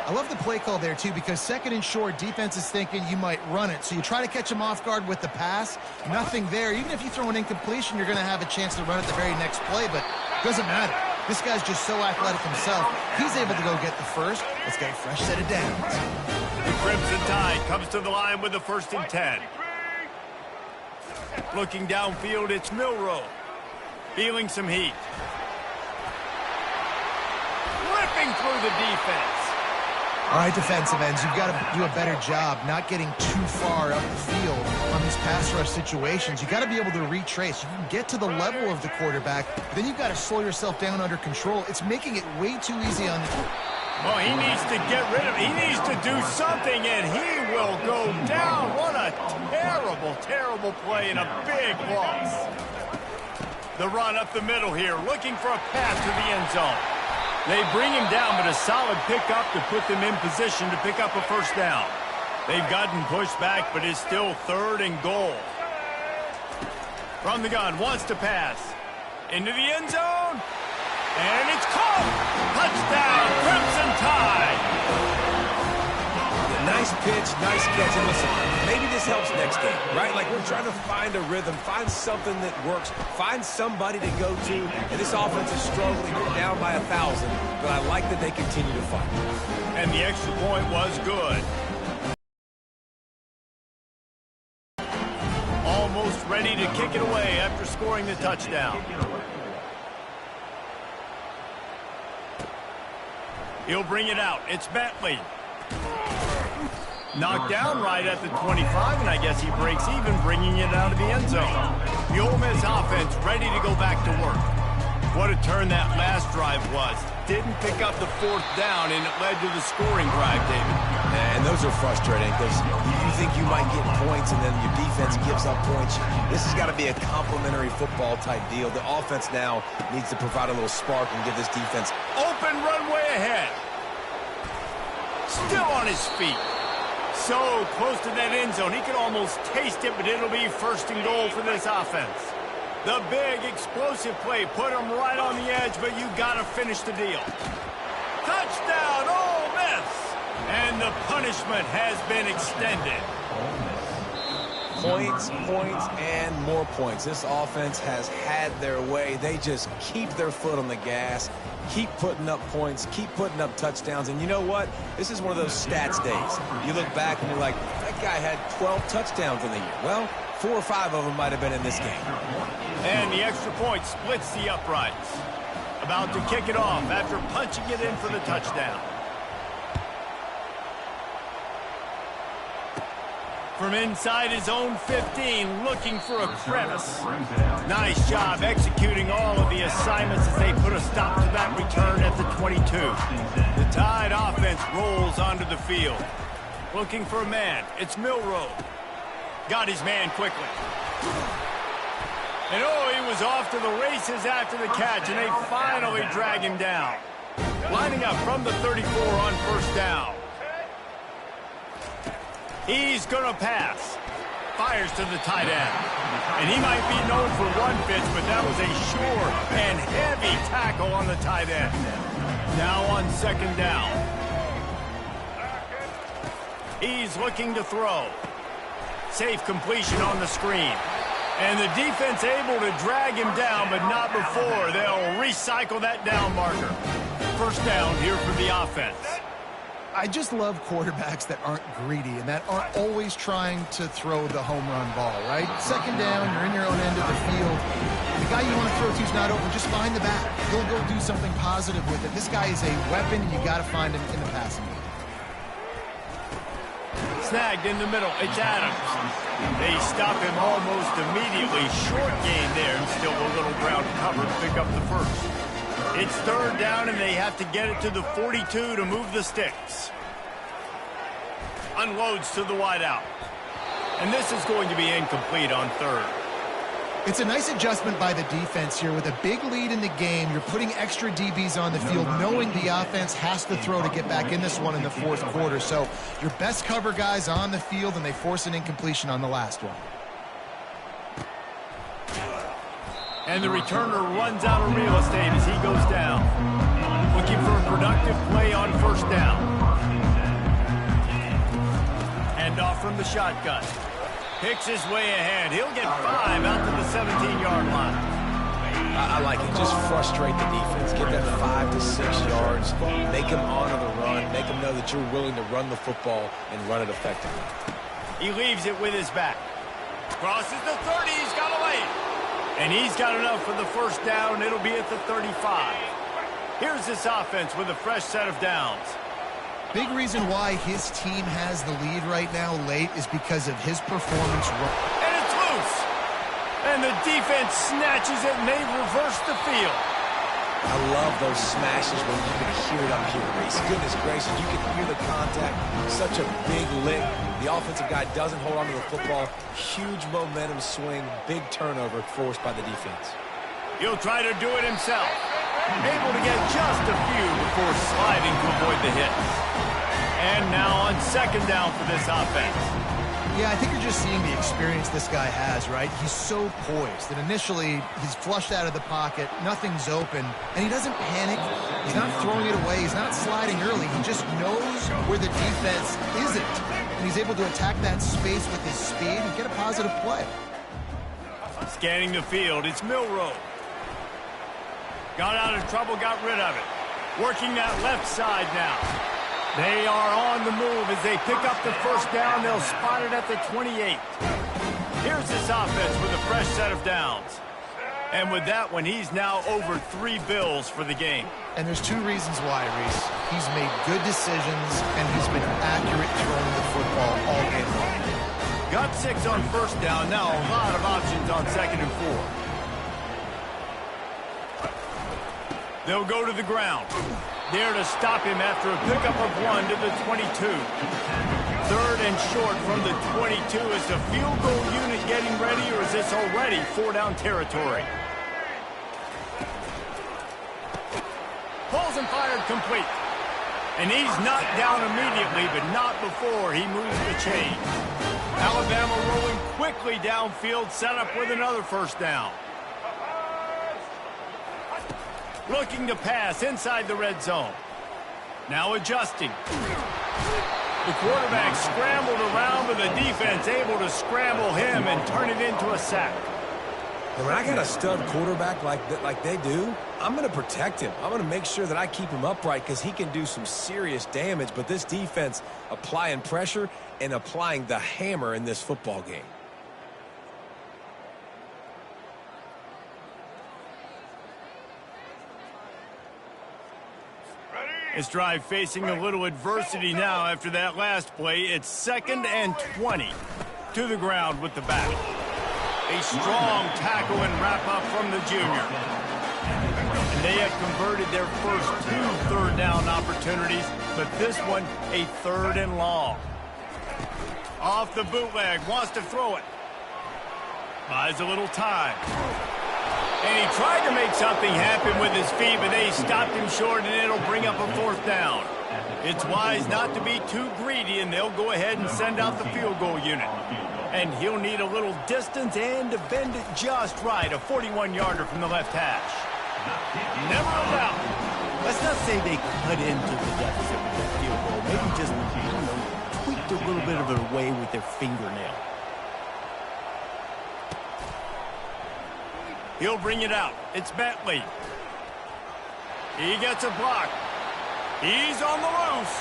I love the play call there, too, because second and short, defense is thinking you might run it. So you try to catch him off guard with the pass. Nothing there. Even if you throw an incompletion, you're going to have a chance to run it the very next play, but it doesn't matter. This guy's just so athletic himself. He's able to go get the first. Let's get a fresh set of downs.
The Crimson Tide comes to the line with the 1st and 10. Looking downfield, it's Milroe. Feeling some heat. Ripping through the defense.
All right, defensive ends, you've got to do a better job not getting too far up the field on these pass rush situations. You've got to be able to retrace. You can get to the level of the quarterback, but then you've got to slow yourself down under control. It's making it way too easy on the...
Well, he needs to get rid of it. He needs to do something, and he will go down. What a terrible, terrible play and a big loss. The run up the middle here, looking for a pass to the end zone. They bring him down, but a solid pickup to put them in position to pick up a first down. They've gotten pushed back, but it's still 3rd and goal. From the gun, wants to pass. Into the end zone. And it's caught. Touchdown, Crimson Tide.
Nice pitch, nice catch. And listen, maybe this helps next game, right? Like we're trying to find a rhythm, find something that works, find somebody to go to. And this offense is struggling. They're down by 1,000, but I like that they continue to fight.
And the extra point was good. Almost ready to kick it away after scoring the touchdown. He'll bring it out. It's Bentley. Knocked down right at the 25, and I guess he breaks even, bringing it out of the end zone. The Ole Miss offense ready to go back to work. What a turn that last drive was. Didn't pick up the 4th down, and it led to the scoring drive, David.
And those are frustrating because you think you might get points, and then your defense gives up points. This has got to be a complementary football type deal. The offense now needs to provide a little spark and give this defense
Open runway ahead. Still on his feet. So close to that end zone. He could almost taste it, but it'll be 1st and goal for this offense. The big explosive play put him right on the edge, but you got to finish the deal. Touchdown, Ole Miss! And the punishment has been extended.
points, points, and more points. This offense has had their way. They just keep their foot on the gas, keep putting up points, keep putting up touchdowns. And you know what? This is one of those stats days. You look back and you're like, that guy had 12 touchdowns in the year. Well, 4 or 5 of them might have been in this game.
And the extra point splits the uprights. About to kick it off after punching it in for the touchdown. From inside his own 15, looking for a crevice. Nice job executing all of the assignments as they put a stop to that return at the 22. The Tide offense rolls onto the field. Looking for a man. It's Milroe. Got his man quickly. And oh, he was off to the races after the catch, and they finally drag him down. Lining up from the 34 on first down. He's going to pass. Fires to the tight end. And he might be known for one pitch, but that was a sure and heavy tackle on the tight end. Now on second down. He's looking to throw. Safe completion on the screen. And the defense able to drag him down, but not before. They'll recycle that down marker. First down here for the offense.
I just love quarterbacks that aren't greedy and that aren't always trying to throw the home run ball, right? Second down, you're in your own end of the field. The guy you want to throw to is not open. Just find the back. He'll go do something positive with it. This guy is a weapon. You got to find him in the passing game.
Snagged in the middle. It's Adams. They stop him almost immediately. Short gain there, and still a little ground cover to pick up the first. It's third down, and they have to get it to the 42 to move the sticks. Unloads to the wideout. And this is going to be incomplete on third.
It's a nice adjustment by the defense here. With a big lead in the game, you're putting extra DBs on the field, knowing the offense has to throw to get back in this one in the fourth quarter. So your best cover guys on the field, and they force an incompletion on the last one.
And the returner runs out of real estate as he goes down. Looking for a productive play on first down. Hand off from the shotgun. Picks his way ahead. He'll get 5 out to the 17-yard line.
I like it. Just frustrate the defense. Get that 5 to 6 yards. Make them honor the run. Make them know that you're willing to run the football and run it effectively.
He leaves it with his back. Crosses the 30. He's got a lane. And he's got enough for the first down. It'll be at the 35. Here's this offense with a fresh set of downs.
Big reason why his team has the lead right now late is because of his performance.
And it's loose. And the defense snatches it, and they reverse the field.
I love those smashes when you can hear it up here, Reese. Goodness gracious, you can hear the contact. Such a big lick. The offensive guy doesn't hold on to the football. Huge momentum swing, big turnover forced by the defense.
He'll try to do it himself. Able to get just a few before sliding to avoid the hit. And now on second down for this offense.
Yeah, I think you're just seeing the experience this guy has, right? He's so poised that initially he's flushed out of the pocket, nothing's open, and he doesn't panic. He's not throwing it away. He's not sliding early. He just knows where the defense isn't, and he's able to attack that space with his speed and get a positive play.
Scanning the field, it's Milroe. Got out of trouble, got rid of it. Working that left side now. They are on the move as they pick up the first down. They'll spot it at the 28. Here's this offense with a fresh set of downs. And with that one, he's now over 3 bills for the game.
And there's 2 reasons why, Reese. He's made good decisions, and he's been accurate throwing the football all game long.
Got 6 on first down. Now a lot of options on 2nd and 4. They'll go to the ground. There to stop him after a pickup of 1 to the 22. 3rd and short from the 22. Is the field goal unit getting ready, or is this already 4-down territory? Pulls and fired complete. And he's knocked down immediately, but not before he moves the chains. Alabama rolling quickly downfield, set up with another first down. Looking to pass inside the red zone. Now adjusting. The quarterback scrambled around, but the defense able to scramble him and turn it into a sack.
When I got a stud quarterback like they do, I'm going to protect him. I'm going to make sure that I keep him upright because he can do some serious damage. But this defense applying pressure and applying the hammer in this football game.
This drive facing a little adversity now after that last play. It's 2nd and 20. To the ground with the back. A strong tackle and wrap up from the junior. And they have converted their first 2 third-down opportunities, but this one a 3rd and long. Off the bootleg, wants to throw it. Buys a little time. And he tried to make something happen with his feet, but they stopped him short, and it'll bring up a 4th down. It's wise not to be too greedy, and they'll go ahead and send out the field goal unit. And he'll need a little distance and to bend it just right, a 41-yarder from the left hash. Never a doubt. Let's not say they cut into the deficit with that field goal. Maybe just, tweaked a little bit of it away with their fingernail. He'll bring it out. It's Bentley. He gets a block. He's on the loose.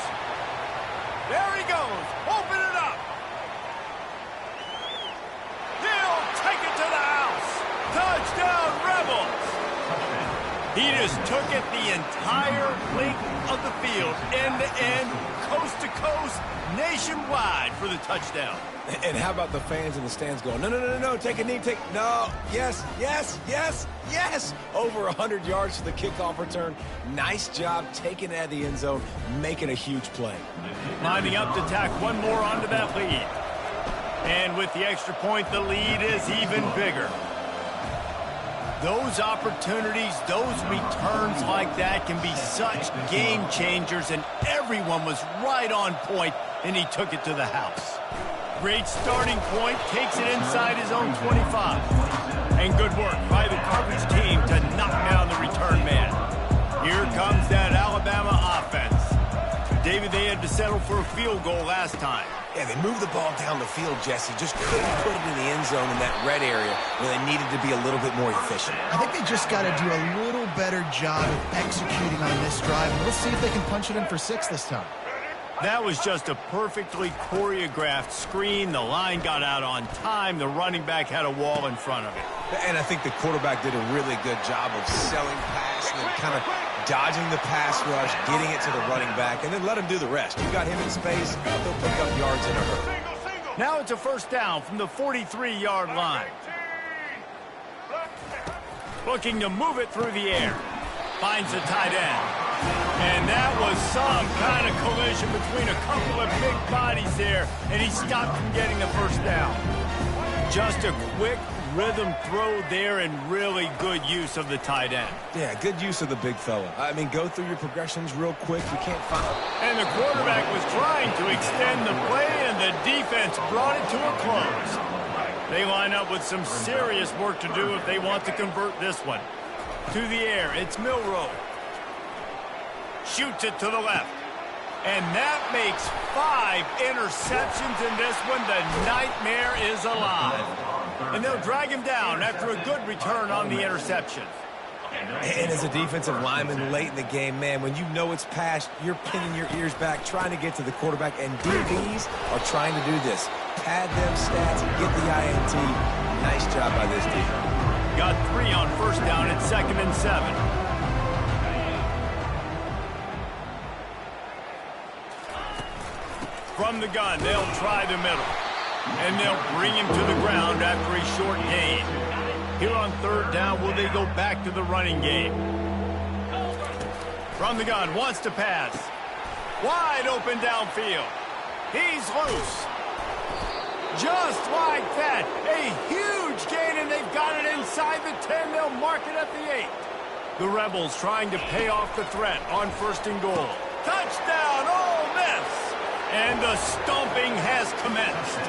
There he goes. Open it up. He'll take it to the house. Touchdown, Rebels. He just took it the entire length of the field, end to end, coast to coast, nationwide for the touchdown.
And how about the fans in the stands going, no, no, no, no, no, take a knee, no, yes, yes, yes, yes. Over 100 yards to the kickoff return. Nice job taking it out of the end zone, making a huge play.
Lining up to tack one more onto that lead. And with the extra point, the lead is even bigger. Those opportunities, those returns like that can be such game changers, and everyone was right on point, and he took it to the house. Great starting point, takes it inside his own 25. And good work by the coverage team to knock down the return man. Here comes that Alabama offense. David, they had to settle for a field goal last time.
Yeah, they moved the ball down the field, Jesse. Just couldn't put it in the end zone in that red area where they needed to be a little bit more efficient.
I think they just got to do a little better job of executing on this drive. And let's see if they can punch it in for 6 this time.
That was just a perfectly choreographed screen. The line got out on time. The running back had a wall in front of it.
And I think the quarterback did a really good job of selling pass and then kind of dodging the pass rush, getting it to the running back, and then let him do the rest. You got him in space, he'll pick up yards in a hurry.
Now it's a first down from the 43-yard line. Looking to move it through the air. Finds the tight end. And that was some kind of collision between a couple of big bodies there, and he stopped from getting the first down. Just a quick rhythm throw there and really good use of the tight end.
Yeah, good use of the big fella. I mean, go through your progressions real quick. You can't find it.
And the quarterback was trying to extend the play, and the defense brought it to a close. They line up with some serious work to do if they want to convert this one. To the air, it's Milroe. Shoots it to the left. And that makes 5 interceptions in this one. The nightmare is alive. And they'll drag him down after a good return on the interception.
And as a defensive lineman late in the game, man, when you know it's past, you're pinning your ears back, trying to get to the quarterback, and DBs are trying to do this. Pad them stats, get the INT. Nice job by this defense.
got 3 on first down at 2nd and 7. From the gun, they'll try the middle. And they'll bring him to the ground after a short gain. Here on 3rd down, will they go back to the running game? From the gun, wants to pass. Wide open downfield. He's loose. Just like that. A huge gain, and they've got it inside the 10. They'll mark it at the 8. The Rebels trying to pay off the threat on 1st and goal. Touchdown, Ole Miss! And the stomping has commenced.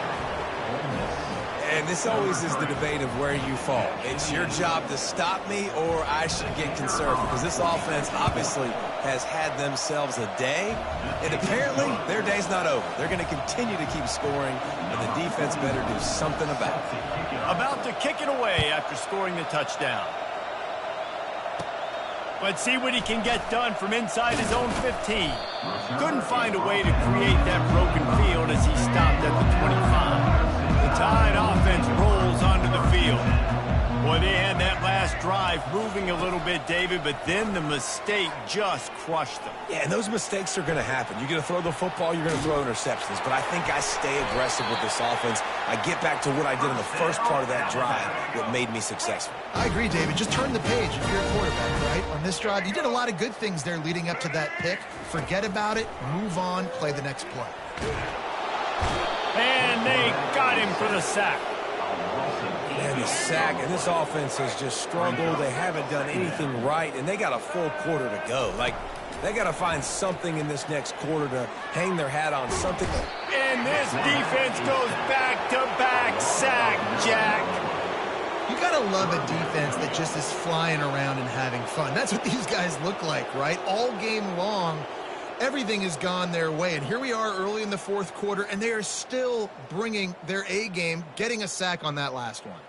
And this always is the debate of where you fall. It's your job to stop me, or I should get conservative, because this offense obviously has had themselves a day, and apparently their day's not over. They're going to continue to keep scoring, and the defense better do something about it.
About to kick it away after scoring the touchdown. Let's see what he can get done from inside his own 15. Couldn't find a way to create that broken field as he stopped at the 25. The Tide offense rolls onto the field. Boy, they had that last drive moving a little bit, David, but then the mistake just crushed them.
Yeah, and those mistakes are going to happen. You're going to throw the football, you're going to throw interceptions, but I think I stay aggressive with this offense. I get back to what I did in the first part of that drive that made me successful.
I agree, David. Just turn the page if you're a quarterback, right? On this drive, you did a lot of good things there leading up to that pick. Forget about it, move on, play the next play.
And they got him for the sack.
And the sack, and this offense has just struggled. They haven't done anything right, and they got a full quarter to go. Like, they got to find something in this next quarter to hang their hat on, something.
And this defense goes back-to-back sack, Jack.
You got to love a defense that just is flying around and having fun. That's what these guys look like, right? All game long, everything has gone their way. And here we are early in the 4th quarter, and they are still bringing their A game, getting a sack on that last one.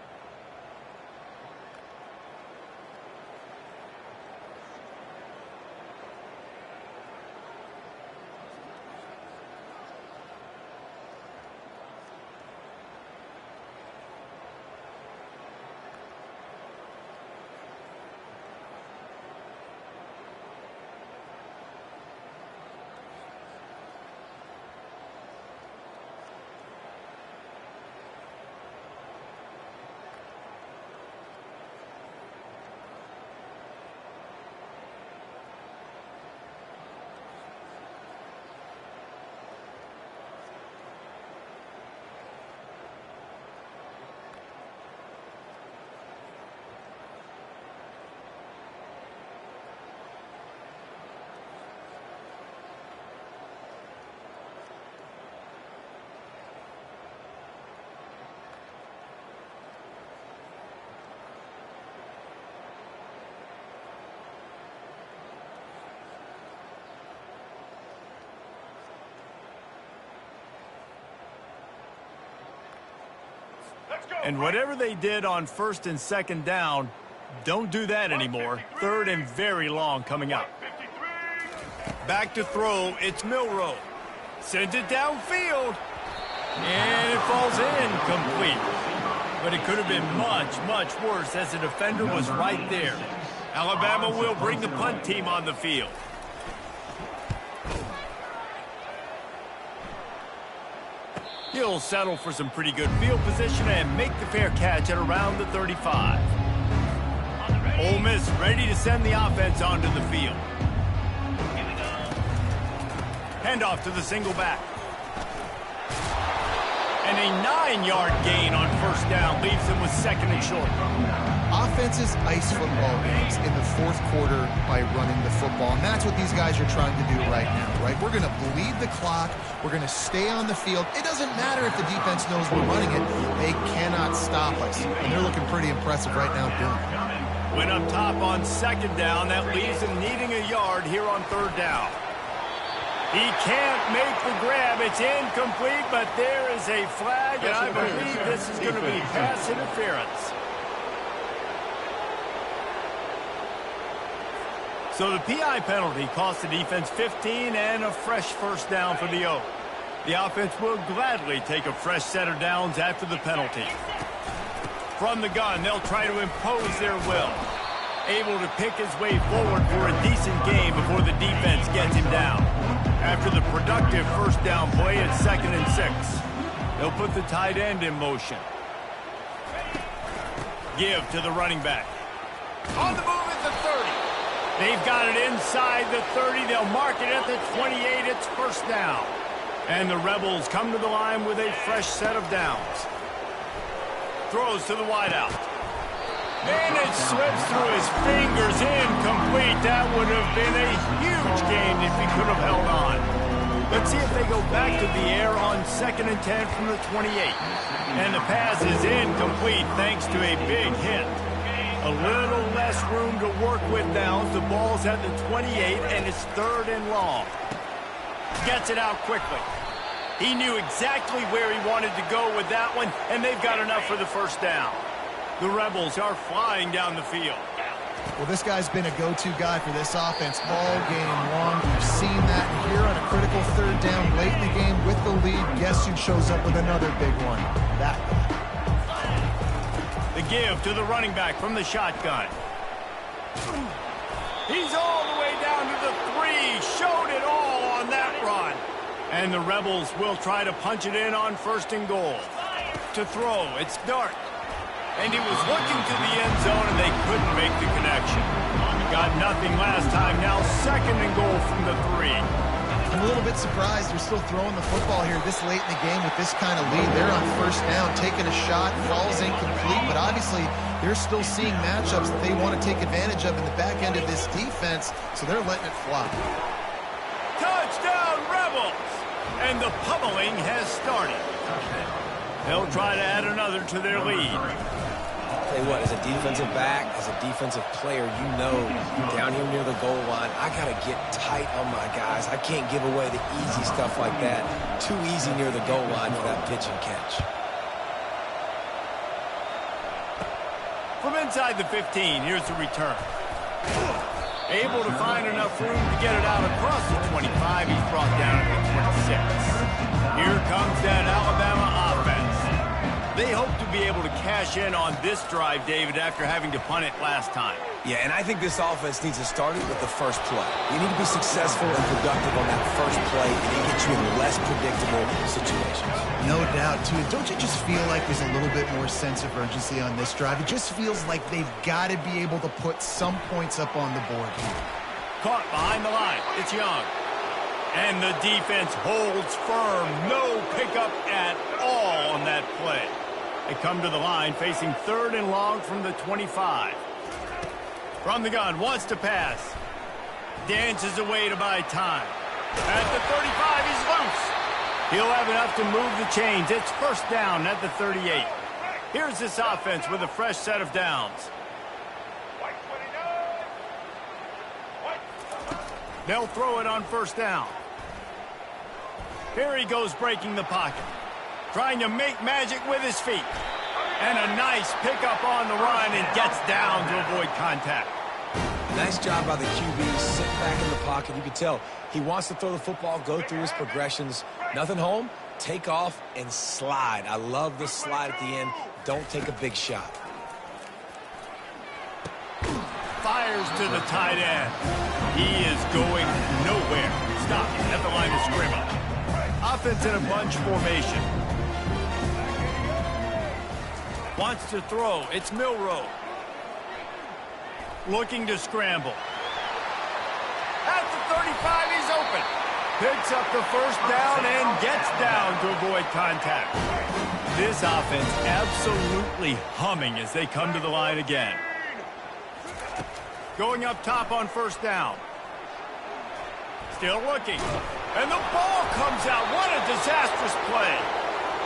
And whatever they did on 1st and 2nd down, don't do that anymore. 3rd and very long coming up. Back to throw, it's Milroe. Sends it downfield. And it falls incomplete. But it could have been much, much worse as the defender was right there. Alabama will bring the punt team on the field. He'll settle for some pretty good field position and make the fair catch at around the 35. Ole Miss ready to send the offense onto the field. Handoff to the single back. And a 9-yard gain on 1st down leaves them with 2nd and short.
Offenses ice football games in the 4th quarter by running the football, and that's what these guys are trying to do right now, right? We're going to bleed the clock. We're going to stay on the field. It doesn't matter if the defense knows we're running it. They cannot stop us, and they're looking pretty impressive right now doing it.
Went up top on 2nd down. That leaves him needing a yard here on 3rd down. He can't make the grab. It's incomplete, but there is a flag, and I believe this is going to be pass interference. So the PI penalty cost the defense 15 and a fresh 1st down for the Oak. The offense will gladly take a fresh set of downs after the penalty. From the gun, they'll try to impose their will. Able to pick his way forward for a decent game before the defense gets him down. After the productive first down play, it's 2nd and 6. They'll put the tight end in motion. Give to the running back. On the move at the 30. They've got it inside the 30. They'll mark it at the 28. It's first down. And the Rebels come to the line with a fresh set of downs. Throws to the wideout. And it slips through his fingers, incomplete. That would have been a huge gain if he could have held on. Let's see if they go back to the air on 2nd and 10 from the 28. And the pass is incomplete thanks to a big hit. A little less room to work with now. The ball's at the 28 and it's 3rd and long. Gets it out quickly. He knew exactly where he wanted to go with that one, and they've got enough for the first down. The Rebels are flying down the field.
Well, this guy's been a go-to guy for this offense all game long. We've seen that here on a critical 3rd down late in the game with the lead. Guess who shows up with another big one? That guy.
The give to the running back from the shotgun. He's all the way down to the 3. Showed it all on that run. And the Rebels will try to punch it in on 1st and goal. To throw, it's Dart. And he was looking to the end zone, and they couldn't make the connection. Got nothing last time. Now 2nd and goal from the 3.
I'm a little bit surprised they're still throwing the football here this late in the game with this kind of lead. They're on 1st down, taking a shot, falls incomplete, but obviously they're still seeing matchups that they want to take advantage of in the back end of this defense, so they're letting it fly.
Touchdown, Rebels! And the pummeling has started. They'll try to add another to their lead.
I'll tell you what, as a defensive back, as a defensive player, you know down here near the goal line, I got to get tight on my guys. I can't give away the easy stuff like that. Too easy near the goal line for that pitch and catch.
From inside the 15, here's the return. Able to find enough room to get it out across the 25. He's brought down at the 26. Here comes that Alabama offense. They hope to be able to cash in on this drive, David, after having to punt it last time.
Yeah, and I think this offense needs to start it with the first play. You need to be successful and productive on that first play, and it gets you in less predictable situations.
No doubt, too. Don't you just feel like there's a little bit more sense of urgency on this drive? It just feels like they've got to be able to put some points up on the board here.
Caught behind the line. It's Young. And the defense holds firm. No pickup at all on that play. They come to the line facing 3rd and long from the 25. From the gun, wants to pass. Dances away to buy time. At the 35, he's loose. He'll have enough to move the chains. It's 1st down at the 38. Here's this offense with a fresh set of downs. They'll throw it on 1st down. Here he goes breaking the pocket. Trying to make magic with his feet. And a nice pickup on the run and gets down to avoid contact.
Nice job by the QB. Sit back in the pocket. You can tell he wants to throw the football, go through his progressions. Nothing home, take off, and slide. I love the slide at the end. Don't take a big shot.
Fires to the tight end. He is going nowhere. Stop at the line of scrimmage. Offense in a bunch formation. Wants to throw. It's Milroe. Looking to scramble. At the 35, he's open. Picks up the 1st down and gets down to avoid contact. This offense absolutely humming as they come to the line again. Going up top on 1st down. Still looking. And the ball comes out. What a disastrous play.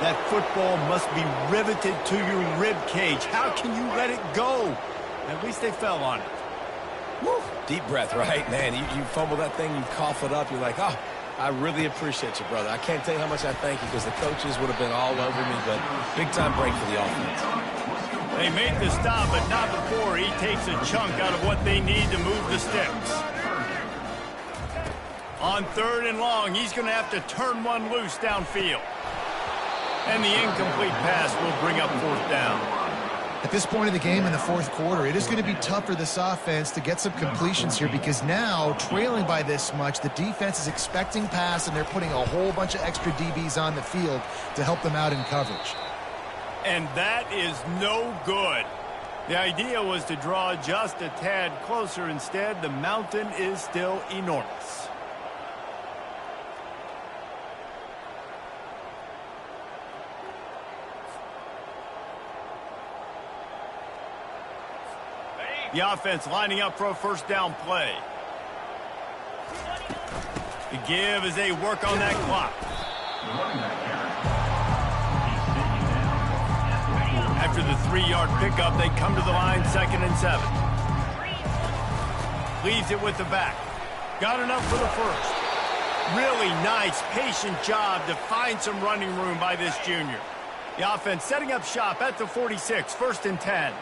That football must be riveted to your rib cage. How can you let it go? At least they fell on it.
Woo. Deep breath, right? Man, you fumble that thing, you cough it up. You're like, oh, I really appreciate you, brother. I can't tell you how much I thank you because the coaches would have been all over me, but big-time break for the offense.
They make the stop, but not before he takes a chunk out of what they need to move the sticks. On 3rd and long, he's going to have to turn one loose downfield. And the incomplete pass will bring up 4th down.
At this point of the game in the fourth quarter, it is going to be tough for this offense to get some completions here because now, trailing by this much, the defense is expecting pass, and they're putting a whole bunch of extra DBs on the field to help them out in coverage.
And that is no good. The idea was to draw just a tad closer. Instead, the mountain is still enormous. The offense lining up for a first down play. The give as they work on that clock. After the 3-yard pickup, they come to the line 2nd and 7. Leaves it with the back. Got enough for the first. Really nice, patient job to find some running room by this junior. The offense setting up shop at the 46, 1st and 10.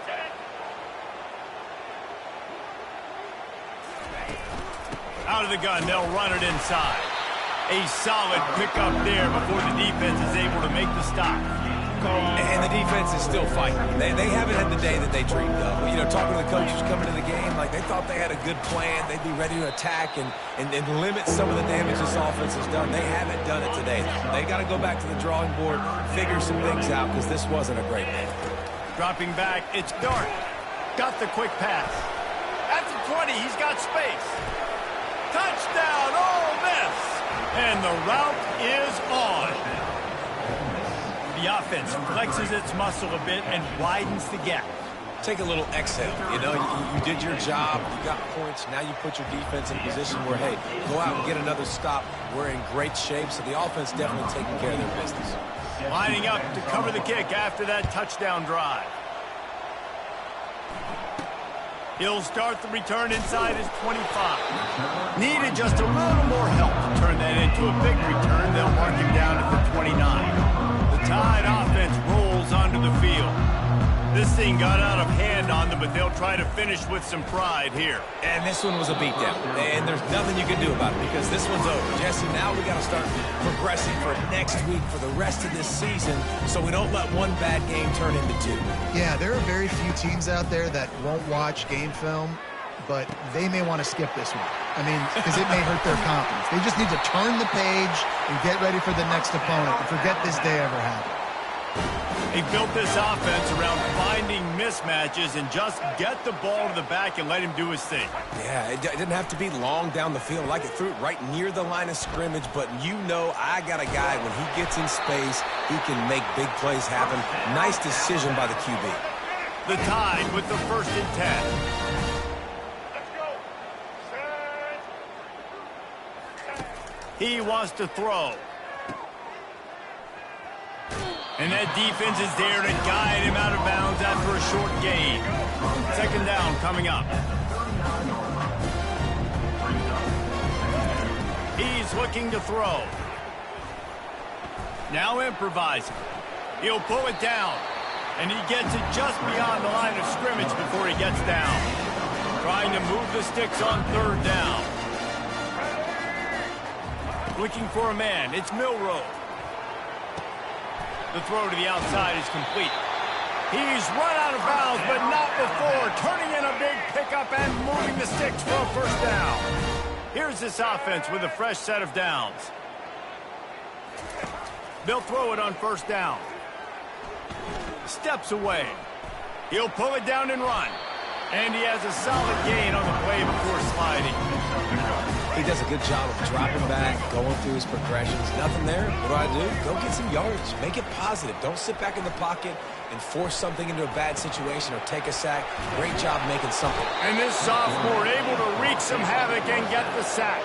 Out of the gun, they'll run it inside. A solid pickup there before the defense is able to make the stop.
And the defense is still fighting. They haven't had the day that they dreamed of. You know, talking to the coaches coming to the game, like they thought they had a good plan. They'd be ready to attack and limit some of the damage this offense has done. They haven't done it today. They got to go back to the drawing board, figure some things out, because this wasn't a great game.
Dropping back, it's Dart. Got the quick pass. At the 20, he's got space. Touchdown, Ole Miss! And the route is on. The offense flexes its muscle a bit and widens the gap.
Take a little exhale. You know, you did your job. You got points. Now you put your defense in a position where, hey, go out and get another stop. We're in great shape, so the offense definitely taking care of their business.
Lining up to cover the kick after that touchdown drive. He'll start the return inside his 25. Needed just a little more help to turn that into a big return. They'll mark him down at the 29. The Tide offense rolls onto the field. This thing got out of hand on them, but they'll try to finish with some pride here.
And this one was a beatdown. And there's nothing you can do about it because this one's over. Jesse, now we got to start progressing for next week for the rest of this season so we don't let one bad game turn into two.
Yeah, there are very few teams out there that won't watch game film, but they may want to skip this one. I mean, because it may hurt their confidence. They just need to turn the page and get ready for the next opponent and forget this day ever happened.
They built this offense around finding mismatches and just get the ball to the back and let him do his thing.
Yeah, it didn't have to be long down the field. Like it threw it right near the line of scrimmage, but you know I got a guy, when he gets in space, he can make big plays happen. Nice decision by the QB.
The Tide with the 1st and 10. He wants to throw. And that defense is there to guide him out of bounds after a short gain. 2nd down coming up. He's looking to throw. Now improvising. He'll pull it down. And he gets it just beyond the line of scrimmage before he gets down. Trying to move the sticks on 3rd down. Looking for a man. It's Milroe. The throw to the outside is complete. He's run out of bounds, but not before. Turning in a big pickup and moving the sticks for a 1st down. Here's this offense with a fresh set of downs. They'll throw it on 1st down. Steps away. He'll pull it down and run. And he has a solid gain on the play before sliding.
He does a good job of dropping back, going through his progressions. Nothing there. What do? Go get some yards. Make it positive. Don't sit back in the pocket and force something into a bad situation or take a sack. Great job making something.
And this sophomore able to wreak some havoc and get the sack.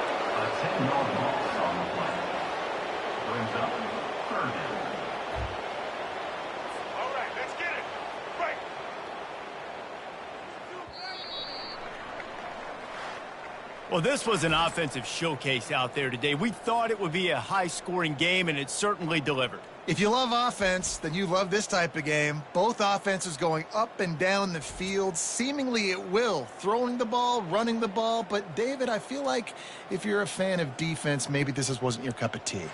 Well, this was an offensive showcase out there today. We thought it would be a high-scoring game, and it certainly delivered.
If you love offense, then you love this type of game. Both offenses going up and down the field, seemingly at will. Throwing the ball, running the ball. But, David, I feel like if you're a fan of defense, maybe this wasn't your cup of tea.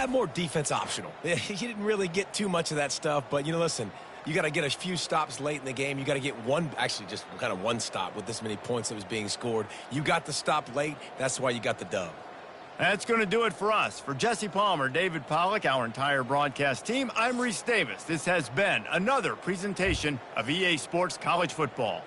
More defense optional. You didn't really get too much of that stuff, but, you know, listen, You got to get a few stops late in the game. You got to get one, actually just kind of one stop with this many points that was being scored. You got the stop late. That's why you got the dub.
That's going to do it for us. For Jesse Palmer, David Pollack, our entire broadcast team, I'm Reese Davis. This has been another presentation of EA Sports College Football.